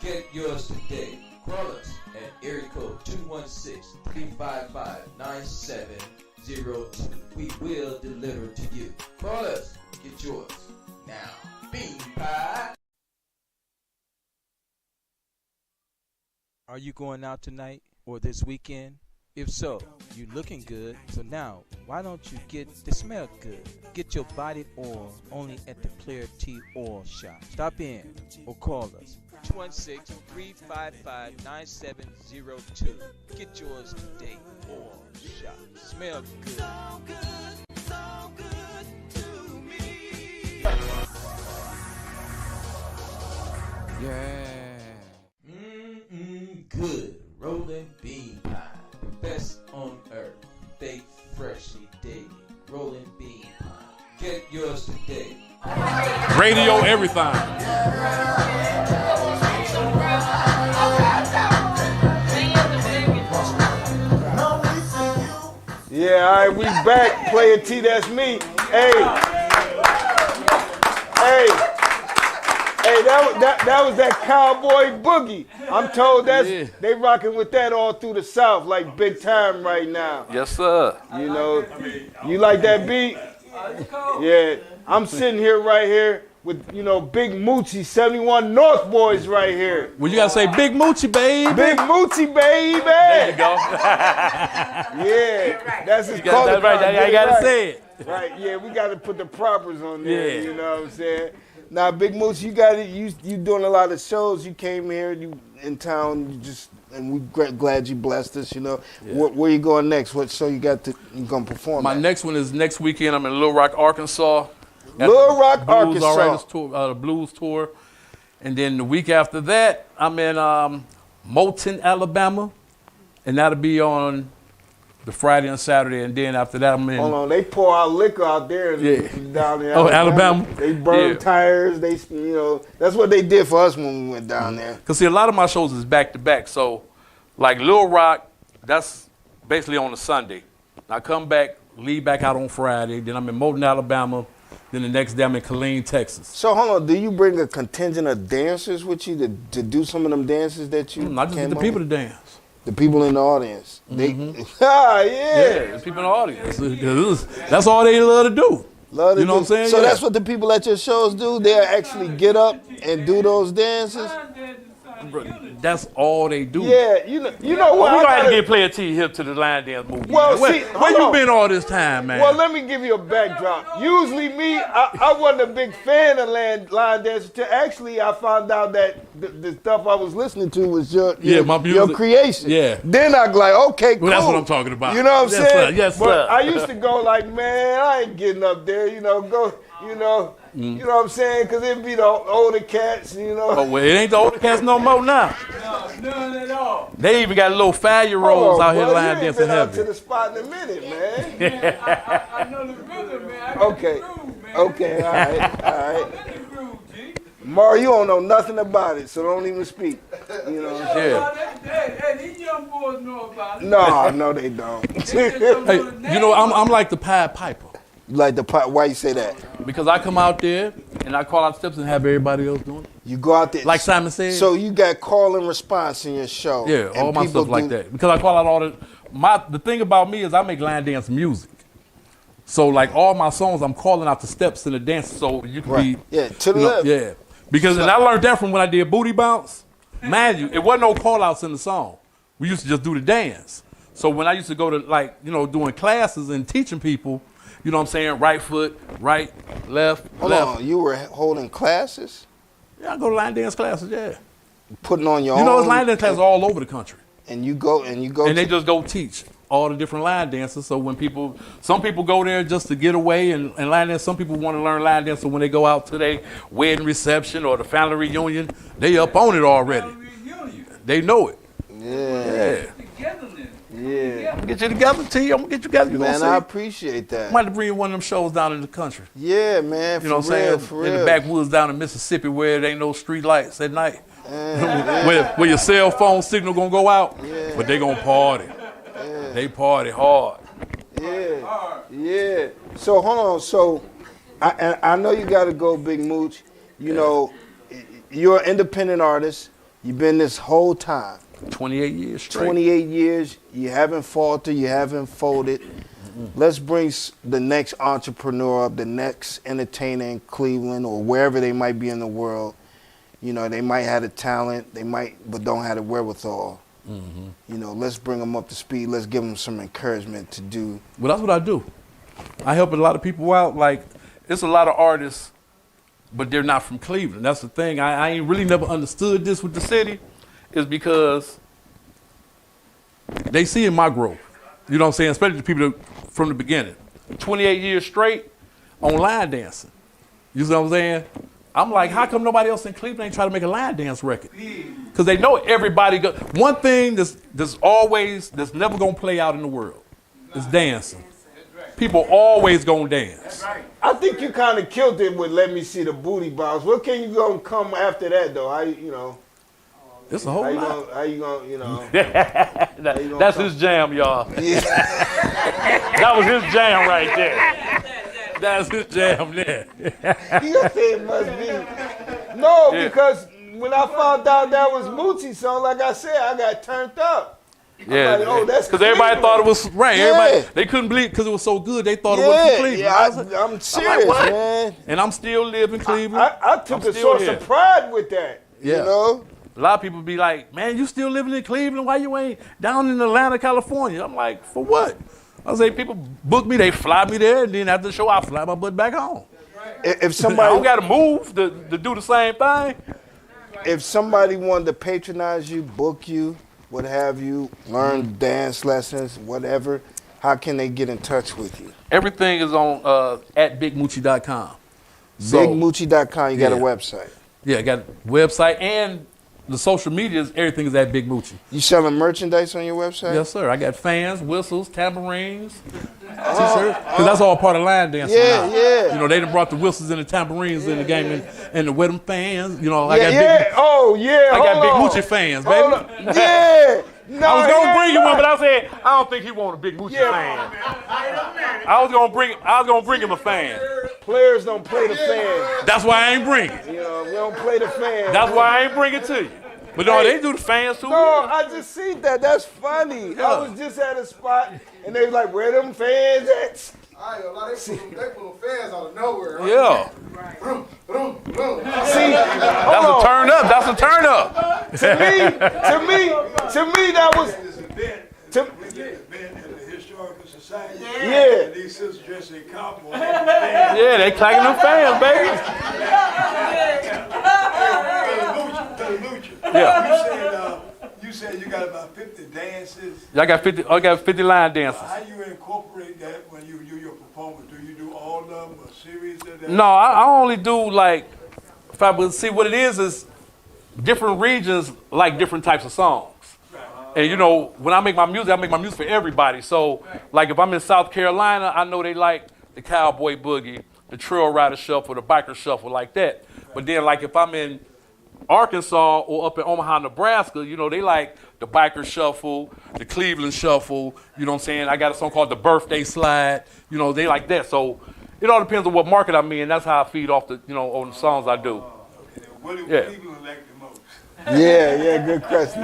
F: Get yours today. Call us at area code 216-355-9702. We will deliver to you. Call us. Get yours now. Bean pie. Are you going out tonight or this weekend? If so, you looking good. So now, why don't you get the smell good? Get your body oil only at the Player T Oil Shop. Stop in or call us. 216-355-9702. Get yours today. Oil Shop. Smell good. So good to me. Yeah. Good. Rolling bean pie. The best on earth. Baked freshly daily. Rolling bean pie. Get yours today.
C: Radio, everything.
B: Yeah, all right, we back. Player T, that's me. Hey, that was that cowboy boogie. I'm told they rocking with that all through the South, like big time right now.
G: Yes, sir.
B: You know, you like that beat? Yeah. I'm sitting here right here with, Big Mucci, 71 North Boys right here.
C: Well, you gotta say Big Mucci, baby.
B: Big Mucci, baby.
G: There you go.
B: Yeah, that's his call.
G: That's right. You gotta say it.
B: Right. Yeah, we gotta put the propers on there.
C: Yeah.
B: You know what I'm saying? Now, Big Mucci, you got it. You doing a lot of shows. You came here. You in town. And we glad you blessed us. Yeah. Where you going next? What show you gonna perform?
G: My next one is next weekend. I'm in Little Rock, Arkansas.
B: Little Rock, Arkansas.
G: The blues tour. And then the week after that, I'm in Moulton, Alabama. And that'll be on the Friday and Saturday. And then after that, I'm in...
B: Hold on, they pour out liquor out there down in Alabama.
C: Oh, Alabama?
B: They burn tires. That's what they did for us when we went down there.
G: Because, see, a lot of my shows is back-to-back. So, like Little Rock, that's basically on a Sunday. I come back, leave back out on Friday. Then I'm in Moulton, Alabama. Then the next day I'm in Killeen, Texas.
B: So hold on, do you bring a contingent of dancers with you to do some of them dances that you
G: I just get the people to dance.
B: The people in the audience. Yeah.
G: The people in the audience. That's all they love to do.
B: Love to
G: you know what I'm saying?
B: So that's what the people at your shows do? They'll actually get up and do those dances?
C: That's all they do.
B: Yeah, you know what?
G: We're going to get Player T hip to the line dance movement.
B: Well,
C: Where you been all this time, man?
B: Well, let me give you a backdrop. Usually me, I wasn't a big fan of line dancing. Actually, I found out that the stuff I was listening to was your creation.
C: Yeah.
B: Then I like, okay, cool.
C: Well, that's what I'm talking about.
B: You know what I'm saying?
C: Yes, sir.
B: But I used to go like, man, I ain't getting up there. You know what I'm saying? Because it'd be the older cats,
C: Oh, well, it ain't the older cats no more now.
A: No, none at all.
C: They even got little 5-year-olds out here line dancing
B: been up
C: heavy.
B: to the spot in a minute, man.
A: Man, I know the rhythm, man. I got the groove, man.
B: Okay, all right.
A: I'm in the groove, G.
B: Mar, you don't know nothing about it, so don't even speak. You know what I'm saying?
A: Hey, these young boys know about it.
B: No, they don't.
C: I'm like the Pied Piper.
B: Like the pot? Why you say that?
C: Because I come out there and I call out steps and have everybody else doing it.
B: You go out there,
C: like Simon said.
B: So you got call and response in your show.
C: Yeah, all my stuff like that. Because I call out all the thing about me is I make line dance music. So like all my songs, I'm calling out the steps and the dance, so you can be
B: to the left.
C: Yeah, because and I learned that from when I did Booty Bounce. Mind you, it wasn't no call outs in the song. We used to just do the dance. So when I used to go to doing classes and teaching people. You know what I'm saying? Right foot, right, left,
B: Hold on, you were holding classes?
C: Yeah, I go to line dance classes, yeah.
B: Putting on your own?
C: You know, there's line dance classes all over the country.
B: And you go. And
C: they just go teach all the different line dances. So when some people go there just to get away and line dance. Some people want to learn line dance. So when they go out to their wedding reception or the family reunion, they up on it already. They know it.
B: Yeah. Yeah.
C: I'm gonna get you together, T. I'm gonna get you together.
B: Man, I appreciate that.
C: I might have to bring one of them shows down in the country.
B: Yeah, man.
C: You know what I'm saying?
B: For real.
C: In the backwoods down in Mississippi where there ain't no street lights at night. Where your cell phone signal gonna go out, but they gonna party. They party hard.
B: Yeah. So hold on. So I know you got to go, Big Mooch. You know, you're an independent artist. You've been this whole time.
C: 28 years straight.
B: 28 years. You haven't faltered. You haven't folded. Let's bring the next entrepreneur up, the next entertainer in Cleveland or wherever they might be in the world. You know, they might have the talent, but don't have the wherewithal. You know, let's bring them up to speed. Let's give them some encouragement to do.
C: Well, that's what I do. I help a lot of people out. Like, it's a lot of artists, but they're not from Cleveland. That's the thing. I ain't really never understood this with the city, is because they see in my growth. You know what I'm saying? Especially the people from the beginning. 28 years straight on line dancing. You see what I'm saying? I'm like, how come nobody else in Cleveland ain't trying to make a line dance record? Because they know everybody. One thing that's never going to play out in the world is dancing. People always going to dance.
B: I think you kind of killed it with Let Me See the Booty Bounce. What can you go and come after that, though?
C: It's a whole lot.
B: How you gonna,
G: That's his jam, y'all.
B: Yeah.
G: That was his jam right there.
C: That's his jam there.
B: You say it must be. No,
G: Yeah.
B: because when I found out that was Mucci song, like I said, I got turned up.
G: Yeah,
B: like, oh, that's
G: because everybody
B: Cleveland.
G: thought it was right.
B: Yeah.
G: Everybody they couldn't believe because it was so good. They thought it was from Cleveland.
B: I'm serious,
G: what?
B: man.
G: And I'm still living in Cleveland.
B: I took
G: I'm
B: a
G: still
B: source
G: here.
B: of pride with that.
G: Yeah.
B: You know?
G: A lot of people be like, "Man, you still living in Cleveland? Why you ain't down in Atlanta, California?" I'm like, "For what?" I say, people book me, they fly me there, and then after the show, I fly my butt back home.
B: If
G: I
B: somebody
G: don't got to move to do the same thing.
B: if somebody wanted to patronize you, book you, what have you, learn dance lessons, whatever, how can they get in touch with you?
G: Everything is on at bigmucci.com.
B: BigMucci.com, you got a
G: Yeah.
B: website.
G: Yeah, I got a website and the social medias, everything is at Big Mucci.
B: You selling merchandise on your website?
G: Yes, sir. I got fans, whistles, tambourines, t-shirts. Because that's all part of line dancing
B: Yeah,
G: now.
B: yeah.
G: You know, they done brought the whistles and the tambourines in the game and the wedding fans. You know, I
B: Yeah,
G: got
B: yeah.
G: big,
B: Oh, yeah.
G: I got
B: hold
G: Big
B: on.
G: Mucci fans, baby.
B: Hold on. Yeah. No,
G: I was
B: he
G: gonna
B: ain't
G: bring you one,
B: right.
G: but I said I don't think he want a Big Mucci fan. I was gonna bring him a fan.
B: Players don't play the fans.
G: That's why I ain't bring it.
B: You know, we don't play the fans.
G: That's why I ain't bring it to you. But no, they do the fans too.
B: No, I just see that. That's funny.
G: Yeah.
B: I was just at a spot, and they was like, where them fans at?
D: I ain't gonna lie, they put them fans out of nowhere. Right?
G: Yeah.
B: See,
G: That's a turn up. That's a turn up.
B: to me, that was, to,
A: The historical society.
B: yeah.
A: And these sisters dressed in cowboy.
G: Yeah, they clacking them fans, baby. Yeah.
A: You said you got about 50 dances.
G: I got 50 line dancers.
A: How you incorporate that when you do your performance? Do you do all of them, a series of them?
G: No, I only do like, if I would see what it is different regions like different types of songs. And you know, when I make my music for everybody. So like if I'm in South Carolina, I know they like the cowboy boogie, the trail rider shuffle, the biker shuffle, like that. But then like if I'm in Arkansas or up in Omaha, Nebraska, you know, they like the biker shuffle, the Cleveland shuffle, you know what I'm saying? I got a song called the birthday slide, you know, they like that. So it all depends on what market I'm in. That's how I feed off the, you know, on the songs I do.
A: What do
G: Yeah.
A: people like the most?
B: Yeah, good question.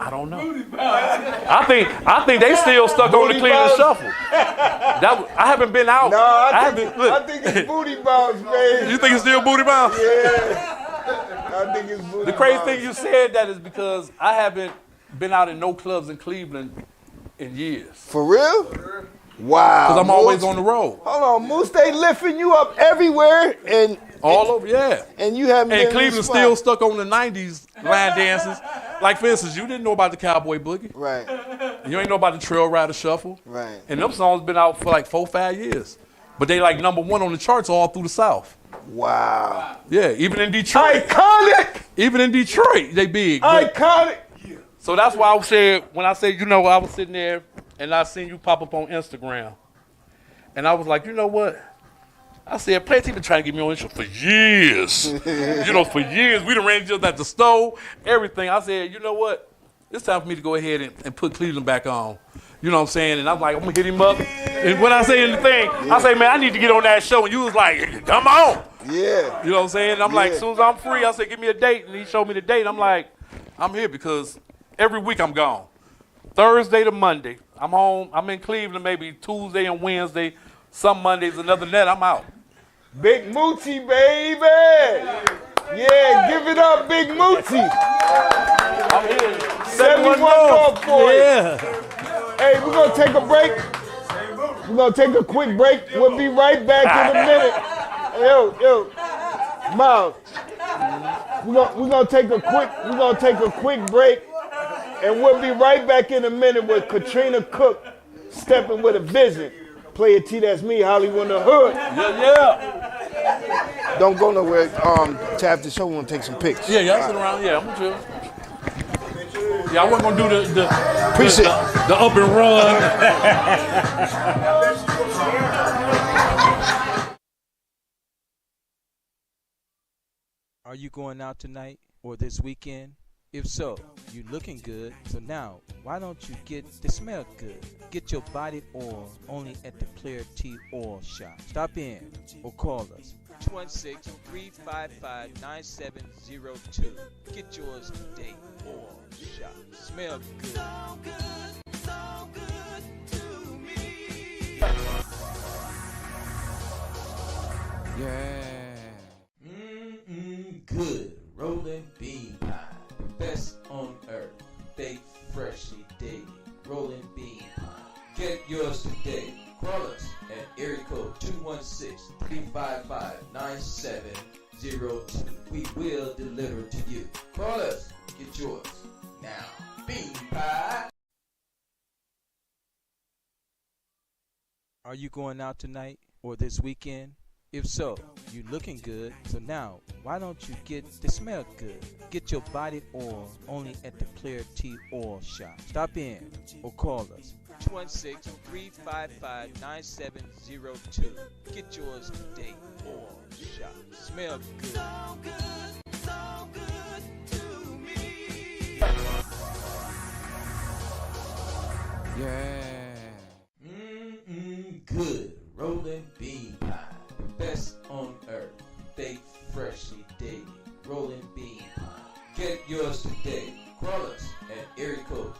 G: I don't know. I think they still stuck on the
B: Booty
G: Cleveland
B: bounce?
G: shuffle. I haven't been out.
B: No, I think
G: look.
B: it's booty bounce, man.
G: You think it's still booty bounce?
B: Yeah. I think it's booty
G: The crazy
B: bounce.
G: thing you said that is because I haven't been out in no clubs in Cleveland in years.
B: For real? Wow.
G: Because I'm always
B: Moose.
G: on the road.
B: Hold on, Moose, they lifting you up everywhere, and
G: All over, yeah.
B: you haven't been
G: And
B: in
G: Cleveland
B: the spot.
G: still stuck on the 90s line dances. Like, for instance, you didn't know about the Cowboy Boogie.
B: Right,
G: You ain't know about the Trail Rider Shuffle.
B: right.
G: And them songs been out for like 4-5 years. But they like #1 on the charts all through the South.
B: Wow.
G: Yeah, even in Detroit.
B: Iconic!
G: Even in Detroit, they big. But-
B: Iconic!
G: So that's why I said, when I said, you know, I was sitting there and I seen you pop up on Instagram. And I was like, you know what? I said, Plenty been trying to get me on this show for years. You know, for years. We done ran just at the stove, everything. I said, you know what? It's time for me to go ahead and put Cleveland back on. You know what I'm saying? And I'm like, I'm going to hit him up. And when I say anything, I say, man, I need to get on that show. And you was like, come on.
B: Yeah.
G: You know what I'm saying? And I'm like,
B: Yeah.
G: as soon as I'm free, I said, give me a date. And he showed me the date. I'm like, I'm here because every week I'm gone. Thursday to Monday. I'm home. I'm in Cleveland maybe Tuesday and Wednesday. Some Mondays, another night, I'm out.
B: Big Mucci, baby! Yeah, give it up, Big Mucci!
G: I'm here.
B: 71 North for you.
G: Yeah.
B: Hey, we're gonna take a break. We're gonna take a quick break. We'll be right back in a minute. Yo, Miles. We're gonna take a quick break, and we'll be right back in a minute with Katrina Cooke stepping with a vision. Play a T, that's me, Hollywood in the Hood.
G: Yeah.
B: Don't go nowhere. To after the show, we want to take some pics.
G: Yeah, y'all sit around. Yeah, I'm gonna chill. Yeah, I wasn't gonna do the
B: Appreciate
G: the up and run.
F: Are you going out tonight or this weekend? If so, you looking good. So now, why don't you get the smell good? Get your body oil only at the Player T Oil Shop. Stop in or call us 216-355-9702. Get yours today or shop. Smell good. So good to me. Yeah. Good. Rolling bean pie. Best on earth. Baked freshly daily. Rolling bean pie. Get yours today. Call us at area code 216-355-9702. We will deliver to you. Call us. Get yours now. Bean pie. Are you going out tonight or this weekend? If so, you looking good. So now, why don't you get the smell good? Get your body oil only at the Clear Tea Oil Shop. Stop in or call us. 216-355-9702. Get yours today or shop. Smell good. So good to me. Yeah. Good. Rolling bean pie. Best on earth. Baked freshly daily. Rolling bean pie. Get yours today. Call us at area code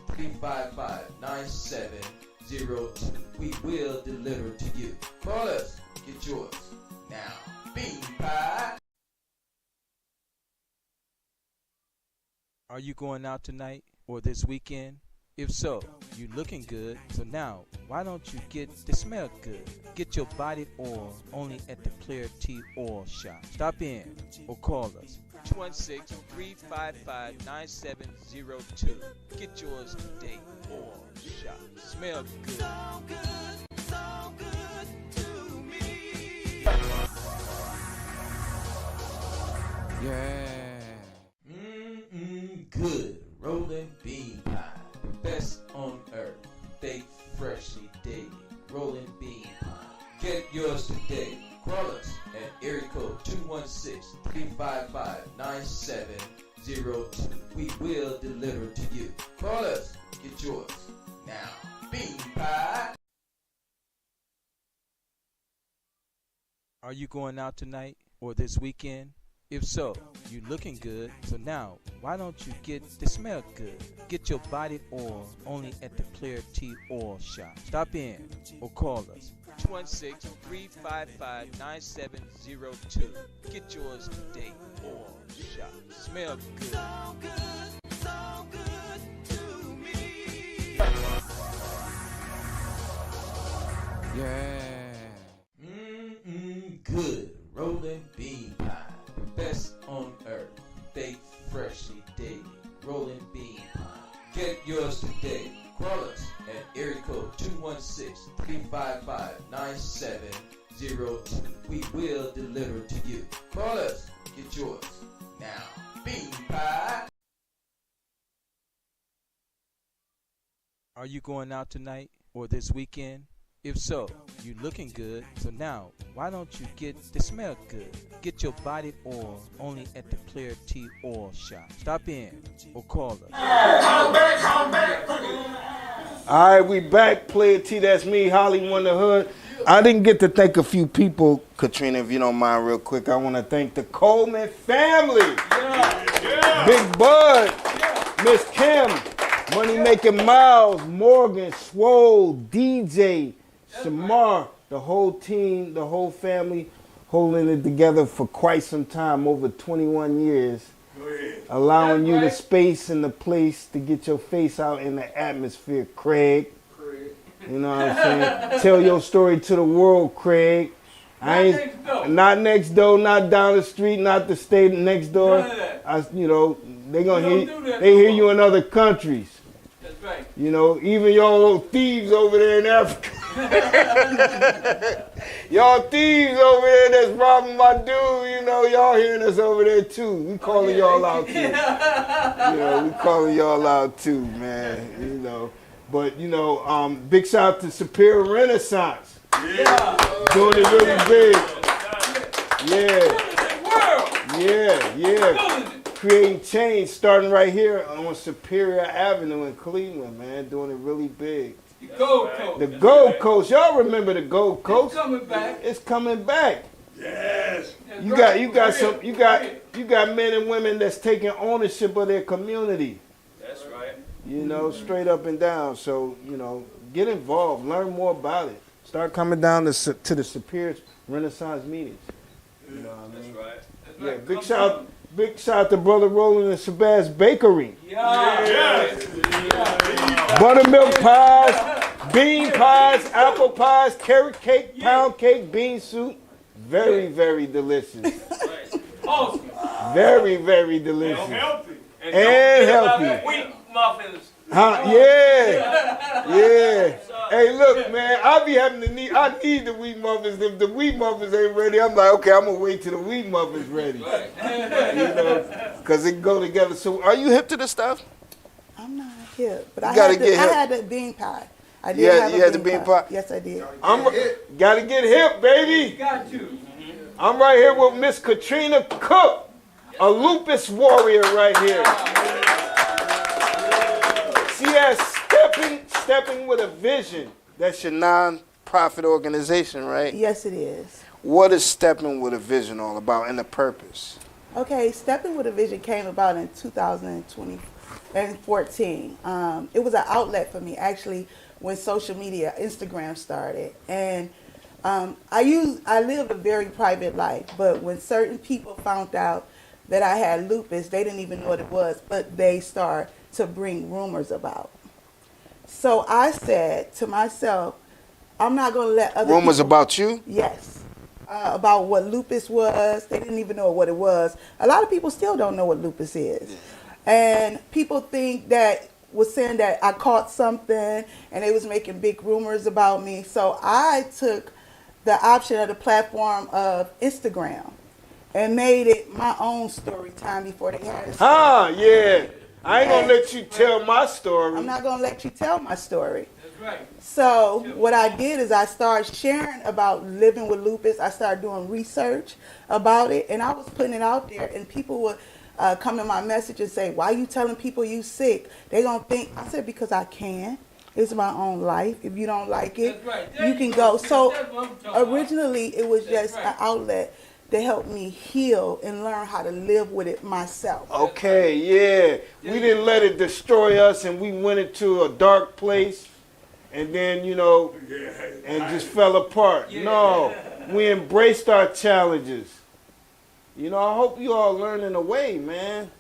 F: 216-355-9702. We will deliver to you. Call us. Get yours now. Bean pie. Are you going out tonight or this weekend? If so, you looking good. So now, why don't you get the smell good? Get your body oil only at the Clear Tea Oil Shop. Stop in or call us. 216-355-9702. Get yours today or shop. Smell good. So good to me. Yeah. Good. Rolling bean pie. Best on earth. Baked freshly daily. Rolling bean pie. Get yours today. Call us at area code 216-355-9702. We will deliver to you. Call us. Get yours now. Bean pie. Are you going out tonight or this weekend? If so, you looking good. So now, why don't you get the smell good? Get your body oil only at the Clear Tea Oil Shop. Stop in or call us. 216-355-9702. Get yours today or shop. Smell good. So good to me. Yeah. Good. Rolling bean pie. Best on earth. Baked freshly daily. Rolling bean pie. Get yours today. Call us at area code 216-355-9702. We will deliver to you. Call us. Get yours now. Bean pie. Are you going out tonight or this weekend? If so, you looking good. So now, why don't you get the smell good? Get your body oil only at the Clear Tea Oil Shop. Stop in or call us.
B: All right, we back. Player T, that's me, Holly Wonder Hood. I didn't get to thank a few people, Katrina, if you don't mind real quick. I want to thank the Coleman family. Big Bud, Miss Kim, Money Making Miles, Morgan, Swole, DJ, Shamar, the whole team, the whole family, holding it together for quite some time, over 21 years. Allowing you the space and the place to get your face out in the atmosphere, Craig. You know what I'm saying? Tell your story to the world, Craig. Not next door, not down the street, not the state next door. They hear you in other countries.
H: That's right.
B: You know, even y'all little thieves over there in Africa. Y'all thieves over there that's robbing my dude, you know, y'all hearing us over there too. We calling y'all out too. We calling y'all out too, man. You know. But, big shout out to Superior Renaissance. Doing it really big. Yeah. Creating change, starting right here on Superior Avenue in Cleveland, man. Doing it really big.
H: The Gold Coast.
B: The Gold Coast. Y'all remember the Gold Coast?
H: It's coming back.
B: It's coming back.
A: Yes.
B: You got men and women that's taking ownership of their community.
H: That's right.
B: You know, straight up and down. So, you know, get involved, learn more about it. Start coming down to the Superior Renaissance meetings. You know what I mean?
H: That's right. That's
B: Yeah,
H: right.
B: big shout out to Brother Roland and Shabazz Bakery.
H: Yes.
B: Buttermilk pies, bean pies, apple pies, carrot cake, pound cake, bean soup. Very, very delicious.
H: Right. Awesome.
B: Very, very delicious.
A: Healthy.
B: And
H: don't forget
B: healthy.
H: about Wheat muffins.
B: Huh? Yeah. Yeah. Hey, look, man, I need the wheat muffins. If the wheat muffins ain't ready, I'm like, okay, I'm going to wait till the wheat muffins ready.
H: Right.
B: You know, because it go together. So are you hip to this stuff?
I: I'm not hip, but I
B: gotta
I: had,
B: get hip.
I: I had the bean pie. I did
B: Yeah,
I: have
B: you had the bean pie?
I: Yes, I did.
B: Gotta get hip, baby.
H: Got you.
B: I'm right here with Miss Katrina Cooke, a lupus warrior right here. She has Stepping with a Vision. That's your non-profit organization, right?
I: Yes, it is.
B: What is Stepping with a Vision all about and the purpose?
I: Okay, Stepping with a Vision came about in 2014. It was an outlet for me, actually, when social media, Instagram started. And I lived a very private life, but when certain people found out that I had lupus, they didn't even know what it was, but they started to bring rumors about. So I said to myself, I'm not going to let other
B: Rumors
I: people,
B: about you?
I: Yes. About what lupus was. They didn't even know what it was. A lot of people still don't know what lupus is. And people think that was saying that I caught something and they was making big rumors about me. So I took the option of the platform of Instagram and made it my own story time before they had it.
B: Yeah. I ain't gonna let you tell my story.
I: I'm not going to let you tell my story.
H: That's right.
I: So what I did is I started sharing about living with lupus. I started doing research about it, and I was putting it out there, and people would come in my message and say, why you telling people you sick? They gonna think, I said, because I can. It's my own life. If you don't like it,
H: That's right.
I: you can go. So
H: That's what I'm talking
I: originally it was
H: That's
I: just
H: right.
I: an outlet to help me heal and learn how to live with it myself.
B: Okay, yeah. We didn't let it destroy us and we went into a dark place and then, you know, and just fell apart. No, we embraced our challenges. You know, I hope you all learning a way, man.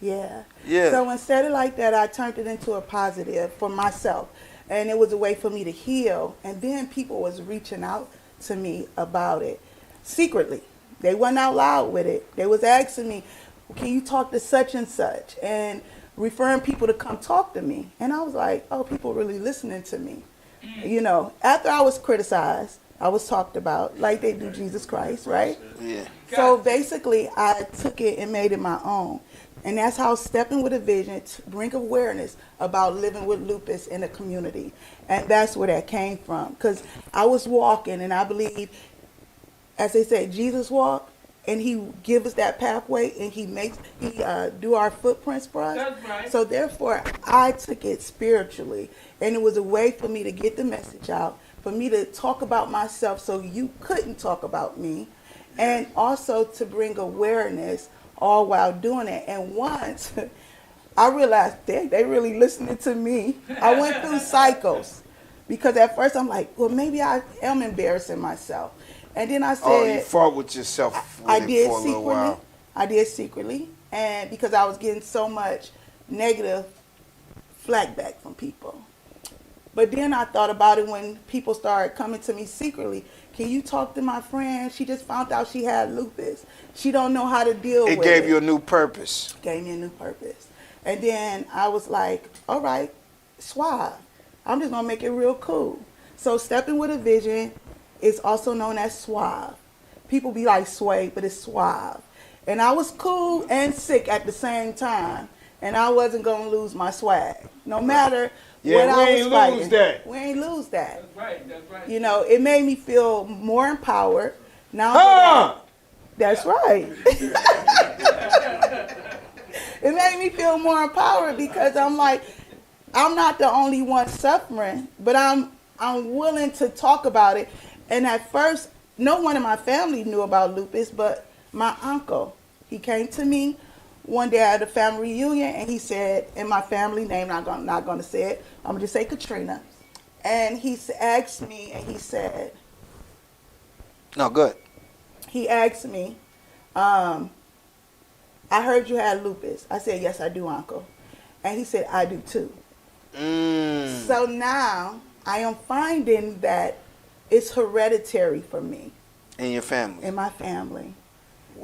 I: Yeah.
B: Yeah.
I: So instead of like that, I turned it into a positive for myself. And it was a way for me to heal. And then people was reaching out to me about it secretly. They wasn't out loud with it. They was asking me, can you talk to such and such? And referring people to come talk to me. And I was like, oh, people really listening to me. You know, after I was criticized, I was talked about like they do Jesus Christ, right?
B: Yeah.
I: So basically, I took it and made it my own. And that's how Stepping with a Vision to bring awareness about living with lupus in the community. And that's where that came from. Because I was walking, and I believe, as they say, Jesus walked, and he give us that pathway, and he do our footprints for us.
H: That's right.
I: So therefore, I took it spiritually. And it was a way for me to get the message out, for me to talk about myself so you couldn't talk about me, and also to bring awareness all while doing it. And once I realized they really listening to me, I went through cycles. Because at first I'm like, well, maybe I am embarrassing myself. And then I said,
B: Oh, you fought with yourself
I: I
B: with it
I: did
B: for a little
I: secretly.
B: while.
I: I did secretly. And because I was getting so much negative flack back from people. But then I thought about it when people started coming to me secretly. Can you talk to my friend? She just found out she had lupus. She don't know how to deal with it.
B: It gave you a new purpose.
I: Gave me a new purpose. And then I was like, all right, suave. I'm just going to make it real cool. So Stepping with a Vision is also known as suave. People be like sway, but it's suave. And I was cool and sick at the same time. And I wasn't going to lose my swag. No matter what I was
B: we ain't
I: fighting.
B: lose that.
I: We ain't lose that.
H: That's right. That's right.
I: You know, it made me feel more empowered. Now
B: Huh!
I: that's right. It made me feel more empowered because I'm like, I'm not the only one suffering, but I'm willing to talk about it. And at first, no one in my family knew about lupus, but my uncle. He came to me one day at a family reunion, and he said, in my family name, not gonna say it, I'm gonna just say Katrina. And he asked me, and he said,
B: No, good.
I: he asked me, I heard you had lupus. I said, yes, I do, uncle. And he said, I do too. So now I am finding that it's hereditary for me.
B: In your family?
I: In my family.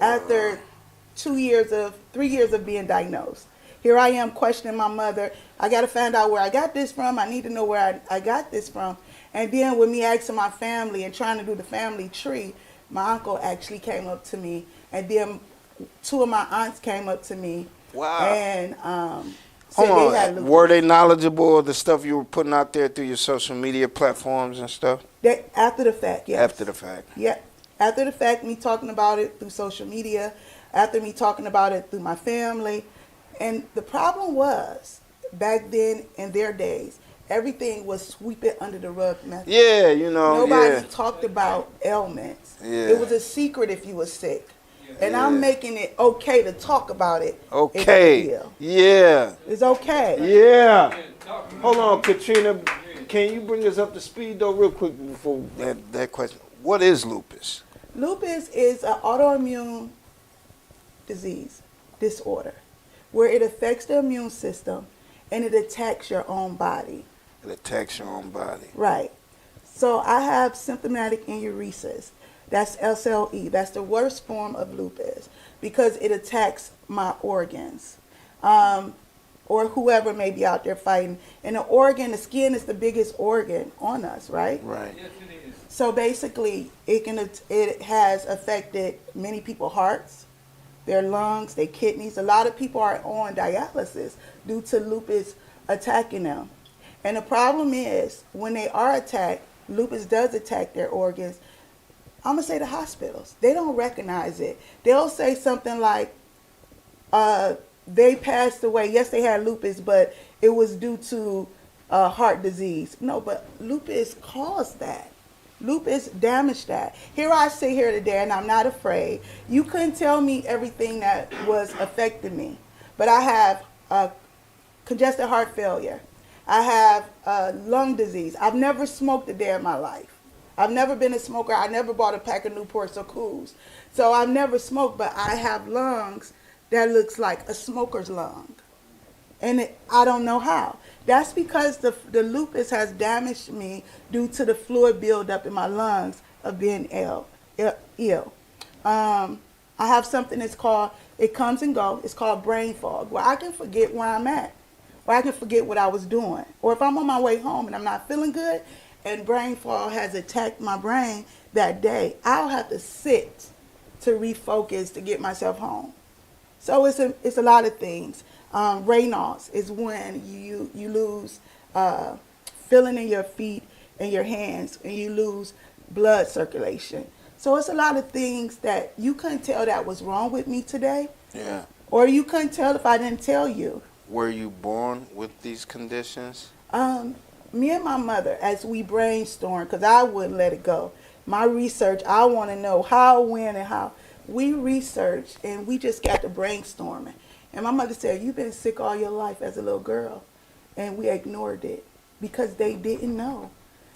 I: After 3 years of being diagnosed. Here I am questioning my mother. I got to find out where I got this from. I need to know where I got this from. And then with me asking my family and trying to do the family tree, my uncle actually came up to me. And then 2 of my aunts came up to me.
B: Wow.
I: And said
B: Hold
I: they had
B: on.
I: lupus.
B: Were they knowledgeable of the stuff you were putting out there through your social media platforms and stuff?
I: After the fact, yes.
B: After the fact.
I: Yeah. After the fact, me talking about it through social media, after me talking about it through my family. And the problem was, back then in their days, everything was sweeping under the rug method.
B: Yeah, you know,
I: Nobody talked about ailments.
B: Yeah.
I: It was a secret if you were sick. And I'm making it okay to talk about it.
B: Okay. Yeah.
I: It's okay.
B: Yeah. Hold on, Katrina. Can you bring us up to speed, though, real quick before that question? What is lupus?
I: Lupus is an autoimmune disorder, where it affects the immune system and it attacks your own body.
B: It attacks your own body.
I: Right. So I have symptomatic enuresis. That's SLE. That's the worst form of lupus because it attacks my organs. Or whoever may be out there fighting. And the skin is the biggest organ on us, right?
B: Right.
H: Yes, it is.
I: So basically, it has affected many people's hearts, their lungs, their kidneys. A lot of people are on dialysis due to lupus attacking them. And the problem is, when they are attacked, lupus does attack their organs. I'm going to say the hospitals. They don't recognize it. They'll say something like, they passed away. Yes, they had lupus, but it was due to heart disease. No, but lupus caused that. Lupus damaged that. Here I sit here today, and I'm not afraid. You couldn't tell me everything that was affecting me, but I have congestive heart failure. I have lung disease. I've never smoked a day in my life. I've never been a smoker. I never bought a pack of Newports or Cooks. So I've never smoked, but I have lungs that looks like a smoker's lung. And I don't know how. That's because the lupus has damaged me due to the fluid buildup in my lungs of being ill. I have something that's called, it comes and goes, it's called brain fog, where I can forget where I'm at, or I can forget what I was doing. Or if I'm on my way home and I'm not feeling good, and brain fog has attacked my brain that day, I'll have to sit to refocus to get myself home. So it's a lot of things. Raynaud's is when you lose feeling in your feet and your hands, and you lose blood circulation. So it's a lot of things that you couldn't tell that was wrong with me today.
B: Yeah.
I: Or you couldn't tell if I didn't tell you.
B: Were you born with these conditions?
I: Me and my mother, as we brainstormed, because I wouldn't let it go. My research, I want to know how, when, and how. We researched, and we just got to brainstorming. And my mother said, you've been sick all your life as a little girl. And we ignored it because they didn't know.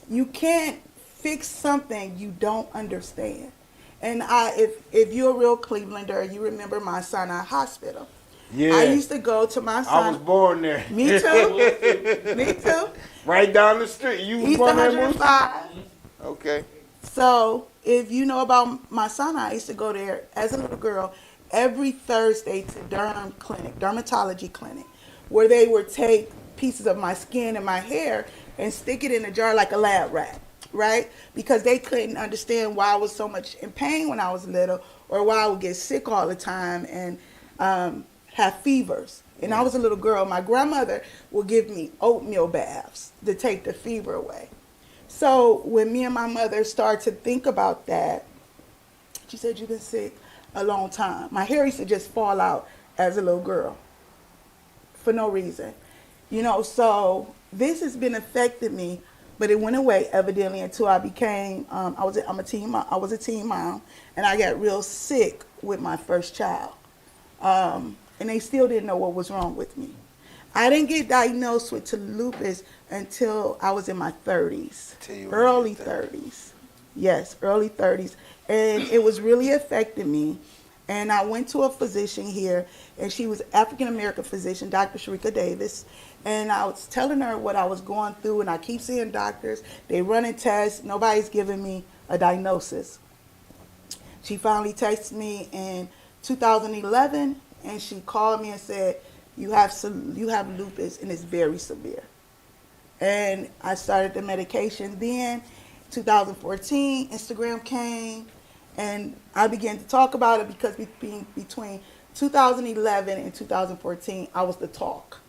I: You can't fix something you don't understand. And if you're a real Clevelander, you remember my Sinai Hospital.
B: Yeah.
I: I used to go to my Sinai.
B: I was born there.
I: Me too. Me too.
B: Right down the street. You was
I: East
B: born there,
I: 105.
B: Okay.
I: So if you know about my Sinai, I used to go there as a little girl every Thursday to dermatology clinic, where they would take pieces of my skin and my hair and stick it in a jar like a lab rat, right? Because they couldn't understand why I was so much in pain when I was little, or why I would get sick all the time and have fevers. And I was a little girl. My grandmother would give me oatmeal baths to take the fever away. So when me and my mother started to think about that, she said, you've been sick a long time. My hair used to just fall out as a little girl for no reason. You know, so this has been affecting me but it went away evidently until I became, I was a teen mom, and I got real sick with my first child. And they still didn't know what was wrong with me. I didn't get diagnosed with lupus until I was in my 30s, early 30s. Yes, early 30s. And it was really affecting me. And I went to a physician here, and she was African-American physician, Dr. Sharika Davis. And I was telling her what I was going through, and I keep seeing doctors. They running tests. Nobody's giving me a diagnosis. She finally texted me in 2011, and she called me and said, you have lupus, and it's very severe. And I started the medication then. 2014, Instagram came, and I began to talk about it because between 2011 and 2014, I was the talk.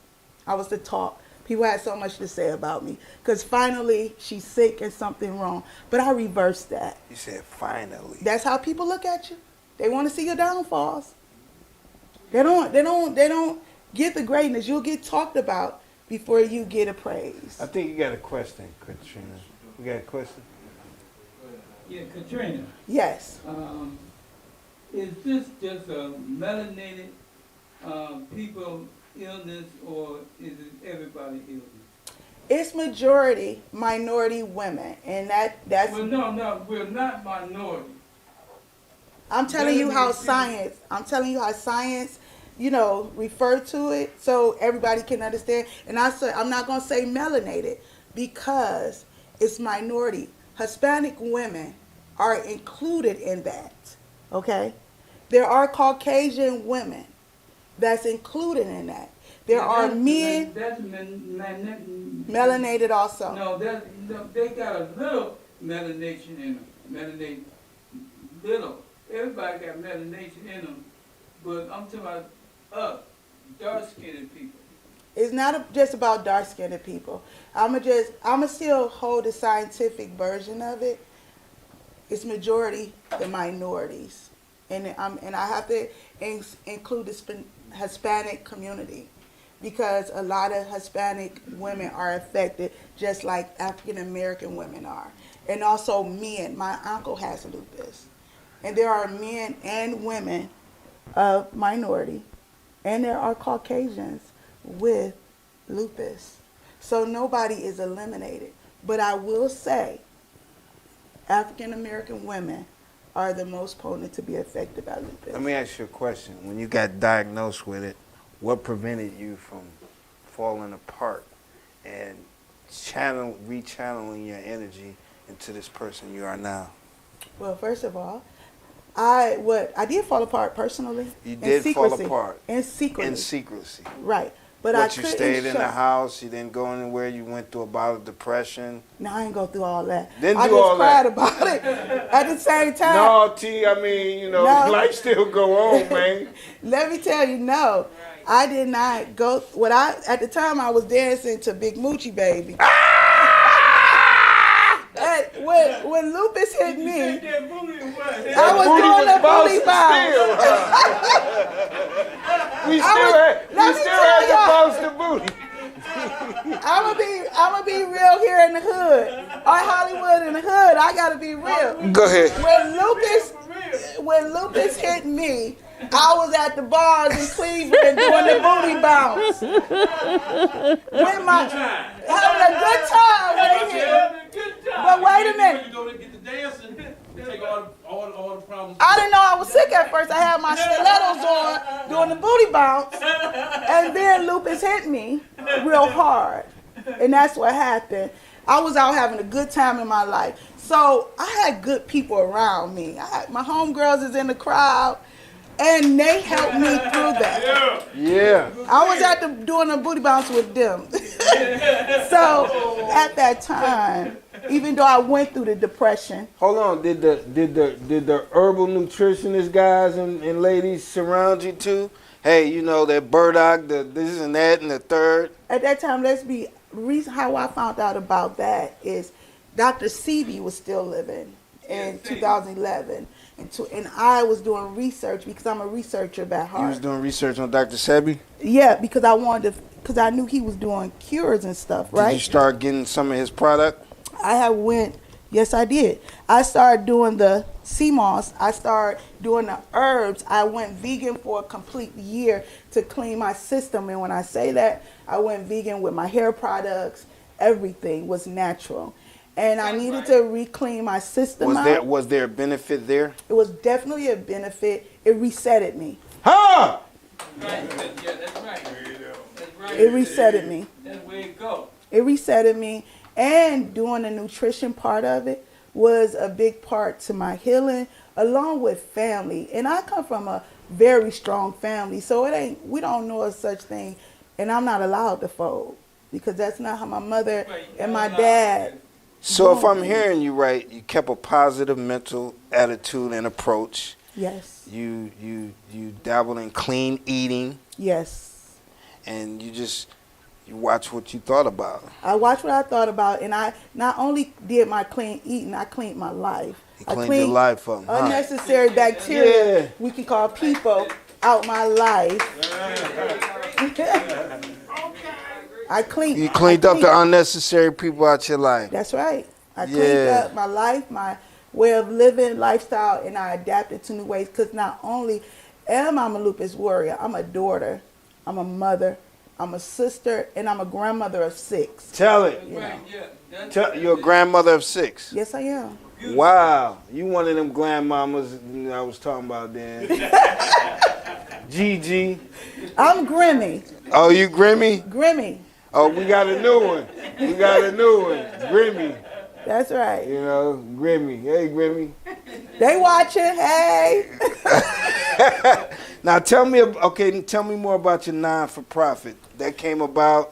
I: People had so much to say about me because finally she's sick and something wrong. But I reversed that.
B: You said finally.
I: That's how people look at you. They want to see your downfalls. They don't get the greatness. You'll get talked about before you get a praise.
B: I think you got a question, Katrina. You got a question?
J: Yeah, Katrina.
I: Yes.
J: Is this just a melanated people illness, or is it everybody illness?
I: It's majority minority women, and that's.
J: Well, no, we're not minority.
I: I'm telling you how science. Refer to it so everybody can understand. And I'm not going to say melanated because it's minority. Hispanic women are included in that, okay? There are Caucasian women that's included in that. There are men
J: That's
I: melanated also.
J: No, they got a little melanation in them. Melanate little. Everybody got melanation in them, but I'm talking about dark-skinned people.
I: It's not just about dark-skinned people. I'ma still hold the scientific version of it. It's majority the minorities, and I have to include the Hispanic community because a lot of Hispanic women are affected, just like African American women are, and also men. My uncle has lupus, and there are men and women of minority, and there are Caucasians with lupus. So nobody is eliminated. But I will say African American women are the most potent to be affected by lupus.
B: Let me ask you a question. When you got diagnosed with it, what prevented you from falling apart and rechanneling your energy into this person you are now?
I: Well, first of all, I did fall apart personally.
B: You did fall apart.
I: In secrecy.
B: In secrecy.
I: Right. But
B: you stayed in the house, you didn't go anywhere, you went through a bout of depression.
I: No, I ain't go through all that.
B: I just
I: cried about it at the same time.
B: No, T, I mean, life still go on, man.
I: Let me tell you, no. I did not go. At the time I was dancing to Big Mucci, baby. When lupus hit me, I was doing the booty bounce.
B: We still had to bounce the booty.
I: I'ma be real here in the hood. Or Hollywood in the hood. I gotta be real.
B: Go ahead.
I: When lupus hit me, I was at the bars in Cleveland doing the booty bounce. Having a good time. But wait a minute. I didn't know I was sick at first. I had my stilettos on doing the booty bounce. And then lupus hit me real hard. And that's what happened. I was out having a good time in my life. So I had good people around me. My homegirls is in the crowd. And they helped me through that.
B: Yeah.
I: I was doing a booty bounce with them. So at that time, even though I went through the depression.
B: Hold on, did the herbal nutritionist guys and ladies surround you too? Hey, that burdock, this and that and the third.
I: At that time, the reason how I found out about that is Dr. Seavey was still living in 2011. And I was doing research because I'm a researcher by heart.
B: You was doing research on Dr. Sebi?
I: Yeah, because I knew he was doing cures and stuff, right?
B: Did you start getting some of his product?
I: I have went, yes I did. I started doing the sea moss. I started doing the herbs. I went vegan for a complete year to clean my system. And when I say that, I went vegan with my hair products. Everything was natural. And I needed to re-clean my system out.
B: Was there a benefit there?
I: It was definitely a benefit. It resetted me.
B: Huh?
J: Right. Yeah, that's right. That's right.
I: It resetted me.
J: That's where it go.
I: It resetted me. And doing the nutrition part of it was a big part to my healing, along with family. And I come from a very strong family, so we don't know a such thing. And I'm not allowed to fold because that's not how my mother and my dad.
B: So if I'm hearing you right, you kept a positive mental attitude and approach.
I: Yes.
B: You dabble in clean eating.
I: Yes.
B: And you watch what you thought about.
I: I watched what I thought about, and I not only did my clean eating, I cleaned my life.
B: You cleaned your life up, huh?
I: Unnecessary bacteria we can call people out my life.
B: You cleaned up the unnecessary people out your life.
I: That's right. I cleaned up my life, my way of living, lifestyle, and I adapted to new ways. Because not only am I a lupus warrior, I'm a daughter, I'm a mother, I'm a sister, and I'm a grandmother of 6.
B: Tell it. You're a grandmother of 6.
I: Yes, I am.
B: Wow. You one of them grandmamas I was talking about then. Gigi.
I: I'm Grimmy.
B: Oh, you Grimmy?
I: Grimmy.
B: Oh, we got a new one. Grimmy.
I: That's right.
B: You know, Grimmy. Hey, Grimmy.
I: They watching. Hey.
B: Now tell me more about your non-for-profit. That came about.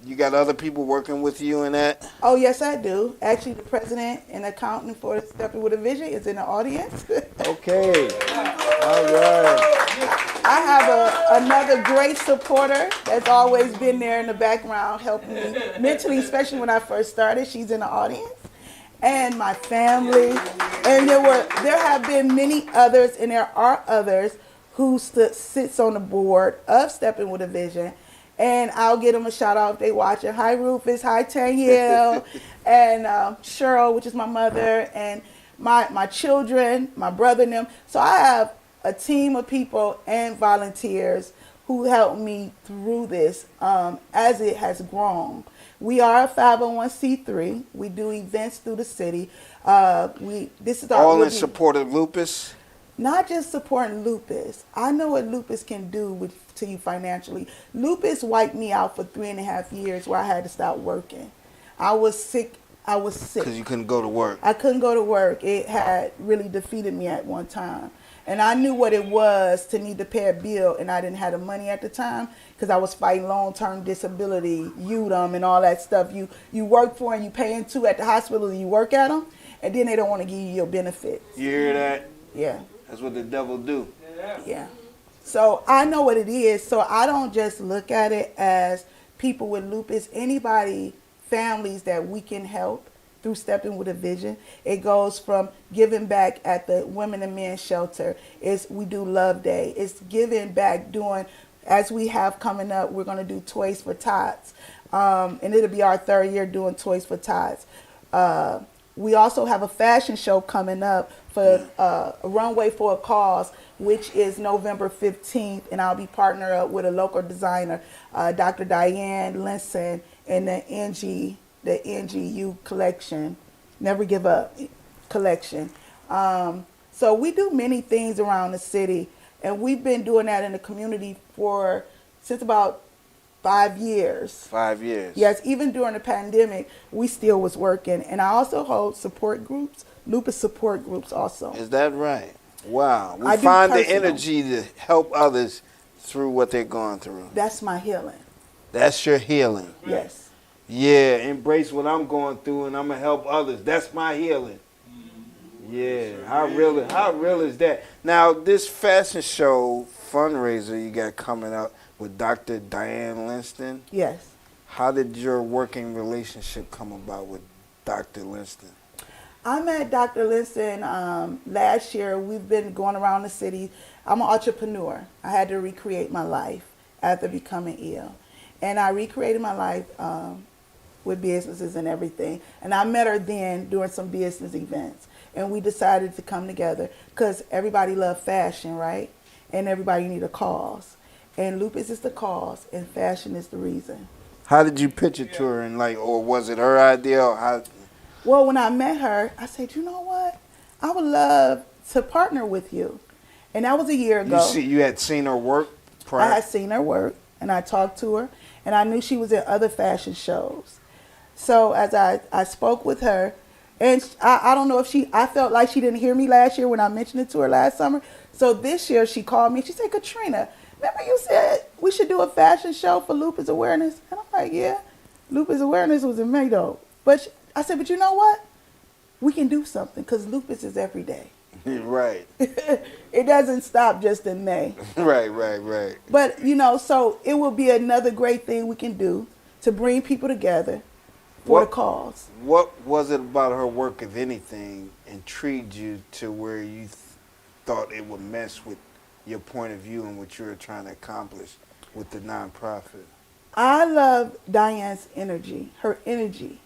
B: You got other people working with you in that?
I: Oh, yes, I do. Actually, the president and accountant for Stepping with a Vision is in the audience.
B: Okay. All right.
I: I have another great supporter that's always been there in the background helping me mentally, especially when I first started. She's in the audience. And my family. And there have been many others, and there are others who sits on the board of Stepping with a Vision. And I'll give them a shout out if they watching. Hi, Rufus. Hi, Tanyelle. And Cheryl, which is my mother. And my children, my brother and them. So I have a team of people and volunteers who help me through this as it has grown. We are a 501c3. We do events through the city. This is our
B: all in support of lupus?
I: Not just supporting lupus. I know what lupus can do to you financially. Lupus wiped me out for 3.5 years where I had to stop working. I was sick.
B: Because you couldn't go to work.
I: I couldn't go to work. It had really defeated me at one time. And I knew what it was to need to pay a bill, and I didn't have the money at the time because I was fighting long-term disability, UDM, and all that stuff. You work for and you pay into at the hospital, and you work at them, and then they don't want to give you your benefits.
B: You hear that?
I: Yeah.
B: That's what the devil do.
I: Yeah. So I know what it is. So I don't just look at it as people with lupus. Anybody, families that we can help through Stepping with a Vision. It goes from giving back at the Women and Men Shelter. We do Love Day. It's giving back, doing, as we have coming up, we're going to do Toys for Tots. And it'll be our 3rd year doing Toys for Tots. We also have a fashion show coming up for a Runway for a Cause, which is November 15th. And I'll be partnered up with a local designer, Dr. Diane Linson, and the NGU collection, Never Give Up collection. So we do many things around the city, and we've been doing that in the community since about 5 years.
B: 5 years.
I: Yes, even during the pandemic, we still was working. And I also hold support groups, lupus support groups also.
B: Is that right? Wow. We find the energy to help others through what they're going through.
I: That's my healing.
B: That's your healing.
I: Yes.
B: Yeah, embrace what I'm going through, and I'm going to help others. That's my healing. Yeah, how real is that? Now, this fashion show fundraiser you got coming up with Dr. Diane Linston.
I: Yes.
B: How did your working relationship come about with Dr. Linston?
I: I met Dr. Linston last year. We've been going around the city. I'm an entrepreneur. I had to recreate my life after becoming ill. And I recreated my life with businesses and everything. And I met her then doing some business events. And we decided to come together because everybody loves fashion, right? And everybody need a cause. And Lupus is the cause and fashion is the reason.
B: How did you pitch it to her, and like, or was it her idea, or how?
I: Well, when I met her, I said, you know what? I would love to partner with you. And that was a year ago.
B: You had seen her work prior?
I: I had seen her work, and I talked to her, and I knew she was in other fashion shows. So as I spoke with her, and I don't know if I felt like she didn't hear me last year when I mentioned it to her last summer. So this year she called me, she said, Katrina, remember you said we should do a fashion show for lupus awareness? And I'm like, yeah, lupus awareness was in May though. But I said, but you know what? We can do something because lupus is every day.
B: Right.
I: It doesn't stop just in May.
B: Right.
I: But, so it will be another great thing we can do to bring people together for the cause.
B: What was it about her work, if anything, intrigued you to where you thought it would mess with your point of view and what you were trying to accomplish with the nonprofit?
I: I love Diane's energy, her energy.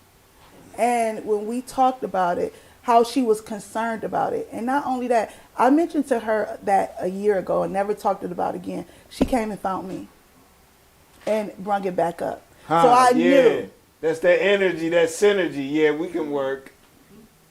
I: And when we talked about it, how she was concerned about it. And not only that, I mentioned to her that a year ago and never talked about it again. She came and found me and brought it back up. So I knew.
B: That's that energy, that synergy. Yeah, we can work.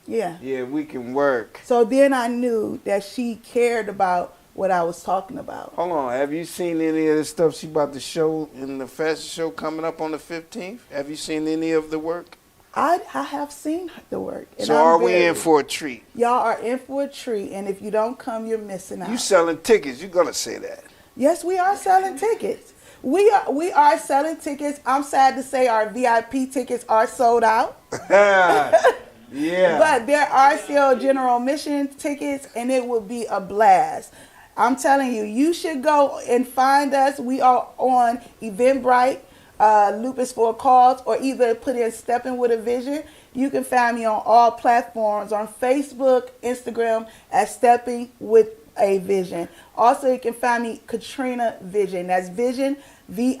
I: Yeah.
B: Yeah, we can work.
I: So then I knew that she cared about what I was talking about.
B: Hold on, have you seen any of the stuff she about to show in the fashion show coming up on the 15th? Have you seen any of the work?
I: I have seen the work. And
B: so are we in for a treat?
I: Y'all are in for a treat, and if you don't come, you're missing out.
B: You selling tickets, you're going to say that.
I: Yes, we are selling tickets. We are selling tickets. I'm sad to say our VIP tickets are sold out.
B: Yeah.
I: But there are still general admission tickets, and it will be a blast. I'm telling you, you should go and find us. We are on Eventbrite, Lupus for a Cause, or either put in Stepping with a Vision. You can find me on all platforms, on Facebook, Instagram, at Stepping with a Vision. Also, you can find me Katrina Vision. That's Vision, Vission.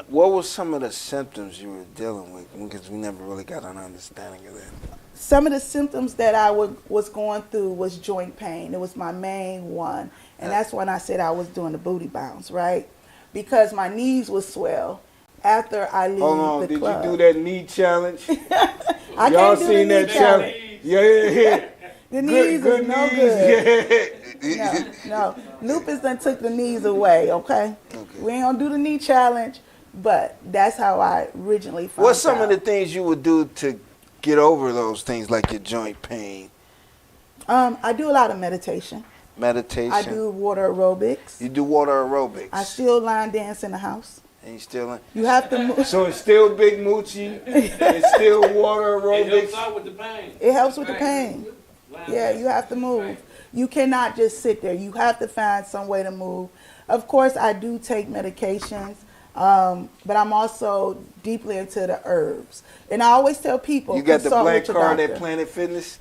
B: What were some of the symptoms you were dealing with? Because we never really got an understanding of that.
I: Some of the symptoms that I was going through was joint pain. It was my main one. And that's when I said I was doing the booty bounce, right? Because my knees would swell after I leave the club.
B: Did you do that knee challenge?
I: I
B: Y'all
I: can't do
B: seen
I: the knee
B: that challenge? Yeah.
I: The knees is no good.
B: Yeah.
I: No. Lupus done took the knees away, okay? We ain't gonna do the knee challenge, but that's how I originally found out.
B: What's some of the things you would do to get over those things like your joint pain?
I: I do a lot of meditation.
B: Meditation?
I: I do water aerobics.
B: You do water aerobics?
I: I still line dance in the house.
B: And you still in?
I: You have to move.
B: So it's still Big Mucci, it's still water aerobics?
H: It helps out with the pain.
I: It helps with the pain. Yeah, you have to move. You cannot just sit there. You have to find some way to move. Of course, I do take medications, but I'm also deeply into the herbs. And I always tell people,
B: you got the
I: consult
B: black
I: with your
B: card
I: doctor.
B: at Planet Fitness?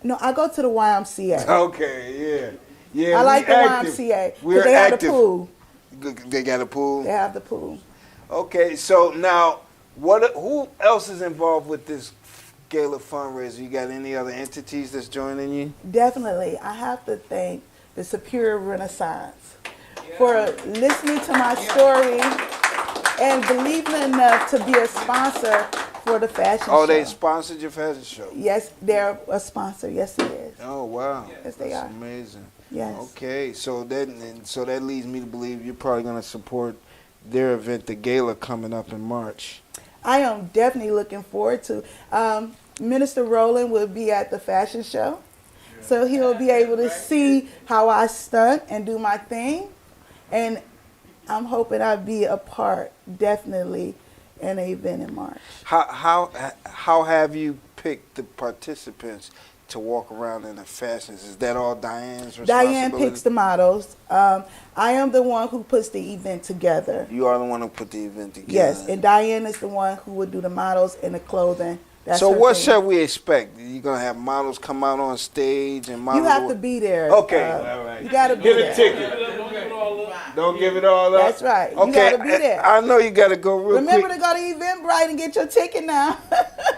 I: No, I go to the YMCA.
B: Okay, yeah.
I: I like the
B: active.
I: YMCA
B: We're
I: because they have
B: active.
I: the pool.
B: They got a pool?
I: They have the pool.
B: Okay, so now, who else is involved with this gala fundraiser? You got any other entities that's joining you?
I: Definitely. I have to thank the Superior Renaissance for listening to my story and believing enough to be a sponsor for the fashion show.
B: Oh, they sponsored your fashion show?
I: Yes, they're a sponsor. Yes, it is.
B: Oh, wow.
I: Yes, they
B: That's
I: are.
B: amazing.
I: Yes.
B: Okay, so that leads me to believe you're probably going to support their event, the gala, coming up in March.
I: I am definitely looking forward to. Minister Rowland will be at the fashion show, so he'll be able to see how I stunt and do my thing, and I'm hoping I'll be a part, definitely, in an event in March.
B: How have you picked the participants to walk around in the fashions? Is that all Diane's responsibility?
I: Diane picks the models. I am the one who puts the event together.
B: You are the one who put the event together.
I: Yes, and Diane is the one who would do the models and the clothing. That's
B: so
I: her
B: what
I: thing.
B: shall we expect? You gonna have models come out on stage and models?
I: You have to be there.
B: Okay, all right.
I: You got to be
B: Get a
I: there.
B: ticket. Don't give it all up.
I: That's right. You
B: Okay,
I: gotta be there.
B: I know you gotta go real
I: Remember
B: quick.
I: to go to Eventbrite and get your ticket now.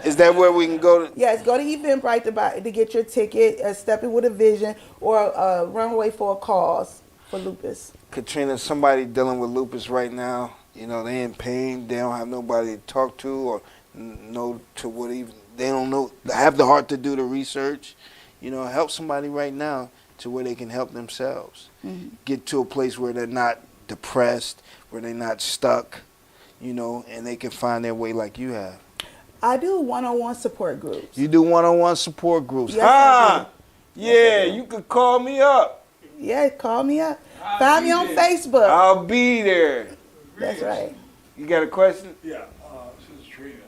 B: Is that where we can go to?
I: Yes, go to Eventbrite to get your ticket, Stepping with a Vision, or Runway for a Cause for lupus.
B: Katrina, somebody dealing with lupus right now, you know, they in pain, they don't have nobody to talk to or know to what even, they don't know, have the heart to do the research, you know, help somebody right now to where they can help themselves. Get to a place where they're not depressed, where they're not stuck, you know, and they can find their way like you have.
I: I do one-on-one support groups.
B: You do one-on-one support groups.
I: Yes, I do.
B: Yeah,
I: Yes, I do.
B: you could call me up.
I: Yeah, call me up. Find me on Facebook.
B: I'll be there.
I: That's right.
B: You got a question?
A: Yeah, Sister Trina,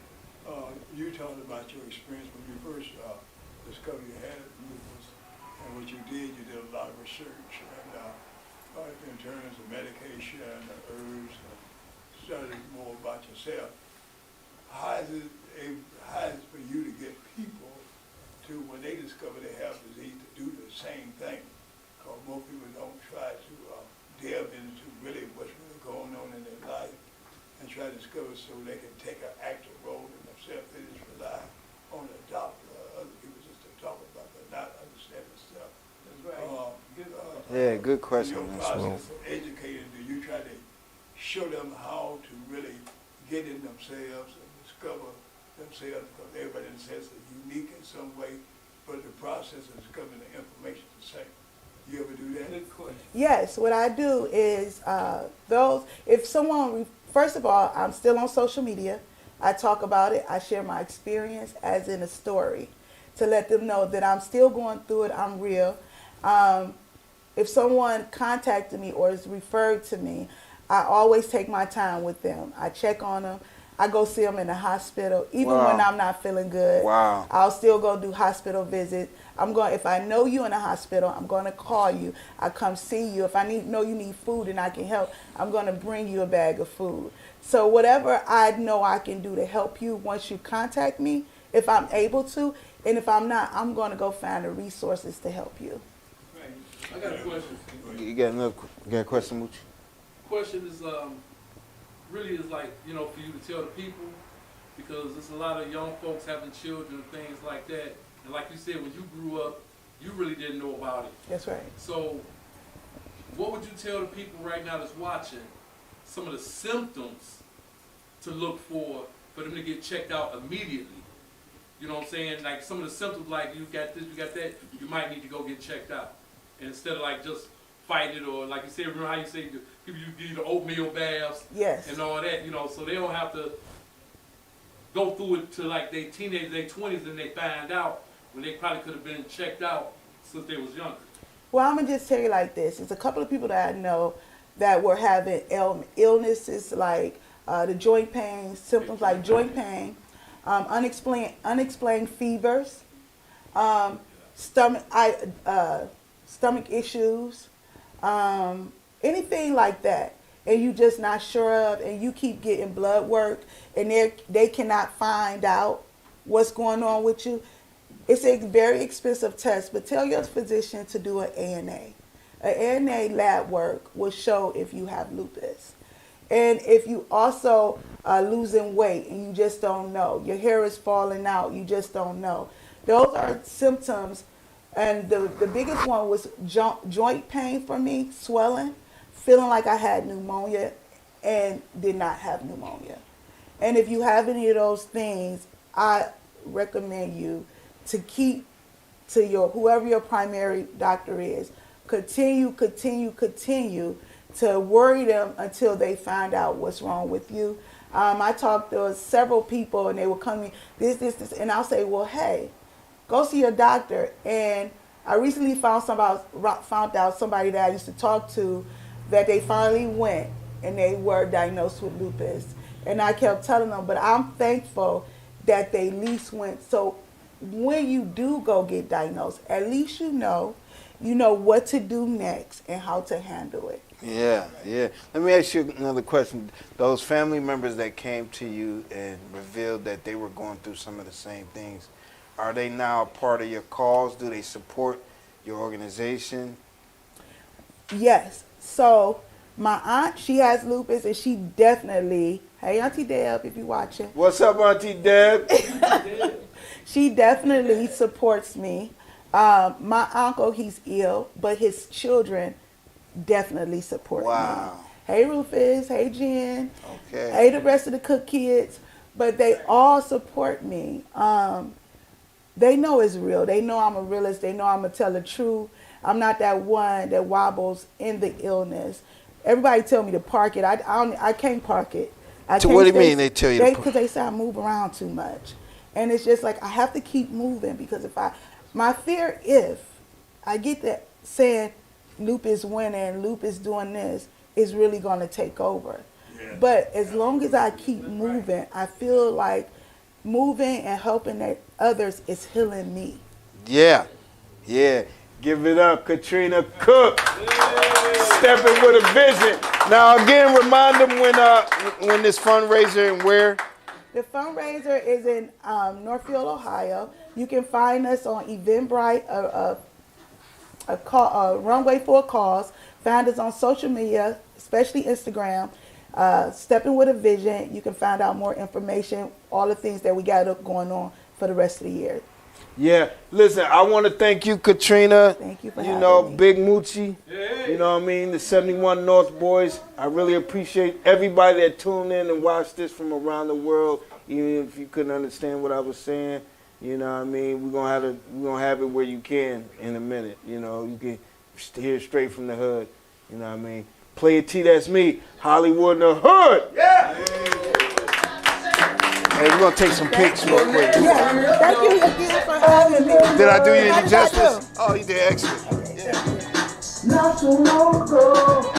A: you talked about your experience when you first discovered you had lupus, and what you did a lot of research, and in terms of medication, herbs, studied more about yourself. How is it for you to get people to, when they discover they have disease, to do the same thing? Because most people don't try to delve into really what's really going on in their life and try to discover so they can take an active role in themselves. They just rely on the doctor or other people just to talk about, but not understand themselves. That's right.
B: Yeah, good question.
A: In your process of educating, do you try to show them how to really get in themselves and discover themselves? Because everybody in a sense is unique in some way, but the process of discovering the information is the same. You ever do that? Good question.
I: Yes, what I do is if someone, first of all, I'm still on social media. I talk about it. I share my experience as in a story to let them know that I'm still going through it. I'm real. If someone contacted me or is referred to me, I always take my time with them. I check on them. I go see them in the hospital, even when I'm not feeling good.
B: Wow.
I: I'll still go do hospital visits. If I know you in the hospital, I'm going to call you. I come see you. If I know you need food and I can help, I'm going to bring you a bag of food. So whatever I know I can do to help you once you contact me, if I'm able to, and if I'm not, I'm going to go find the resources to help you.
C: I got a question.
B: You got a question, Mucci?
C: Question is really is like, you know, for you to tell the people, because there's a lot of young folks having children and things like that. And like you said, when you grew up, you really didn't know about it.
I: That's right.
C: So what would you tell the people right now that's watching some of the symptoms to look for them to get checked out immediately? You know what I'm saying? Like some of the symptoms, like you got this, you got that, you might need to go get checked out. And instead of like just fight it, or like you said, remember how you say people you give you the oatmeal baths,
I: yes,
C: and all that, you know, so they don't have to go through it to like they teenagers, their 20s, and they find out when they probably could have been checked out since they was younger.
I: Well, I'm going to just tell you like this. There's a couple of people that I know that were having illnesses like the joint pain, symptoms like joint pain, unexplained fevers, stomach issues, anything like that, and you just not sure of, and you keep getting blood work, and they cannot find out what's going on with you. It's a very expensive test, but tell your physician to do an ANA. An ANA lab work will show if you have lupus. And if you also are losing weight and you just don't know, your hair is falling out, you just don't know. Those are symptoms. And the biggest one was joint pain for me, swelling, feeling like I had pneumonia and did not have pneumonia. And if you have any of those things, I recommend you to keep to whoever your primary doctor is. Continue to worry them until they find out what's wrong with you. I talked to several people and they would come in, this, and I'll say, well, hey, go see your doctor. And I recently found out somebody that I used to talk to that they finally went and they were diagnosed with lupus. And I kept telling them, but I'm thankful that they at least went. So when you do go get diagnosed, at least you know what to do next and how to handle it.
B: Yeah. Let me ask you another question. Those family members that came to you and revealed that they were going through some of the same things, are they now a part of your cause? Do they support your organization?
I: Yes. So My aunt, she has lupus, and she definitely, hey, Auntie Deb, if you're watching.
B: What's up, Auntie Deb?
I: She definitely supports me. My uncle, he's ill, but his children definitely support me. Hey, Rufus. Hey, Jen.
B: Okay.
I: Hey, the rest of the Cooke kids. But they all support me. They know it's real. They know I'm a realist. They know I'm going to tell the truth. I'm not that one that wobbles in the illness. Everybody tell me to park it. I can't park it.
B: So what do you mean they tell you to park it?
I: Because they say I move around too much. And it's just like I have to keep moving because my fear if I get that saying lupus winning, lupus doing this, is really going to take over. Yeah. But as long as I keep moving, I feel like moving and helping others is healing me.
B: Yeah. Yeah. Give it up, Katrina Cooke. Stepping with a vision. Now again, remind them when this fundraiser and where.
I: The fundraiser is in Northfield, Ohio. You can find us on Eventbrite, Runway for a Cause. Find us on social media, especially Instagram. Stepping with a Vision. You can find out more information, all the things that we got going on for the rest of the year.
B: Yeah, listen, I want to thank you, Katrina.
I: Thank you for
B: having me. Big Mucci. You know what I mean? The 71 North boys. I really appreciate everybody that tuned in and watched this from around the world. Even if you couldn't understand what I was saying, you know what I mean? We're gonna have it where you can in a minute. You know, you can hear straight from the hood. You know what I mean? Play it T, that's me. Hollywood in the hood. Yeah. Hey, we're gonna take some pics real quick.
I: Yeah. Thank you again for having me.
B: Did I do you any justice? Oh, you did excellent. Yeah.
K: Not so long ago.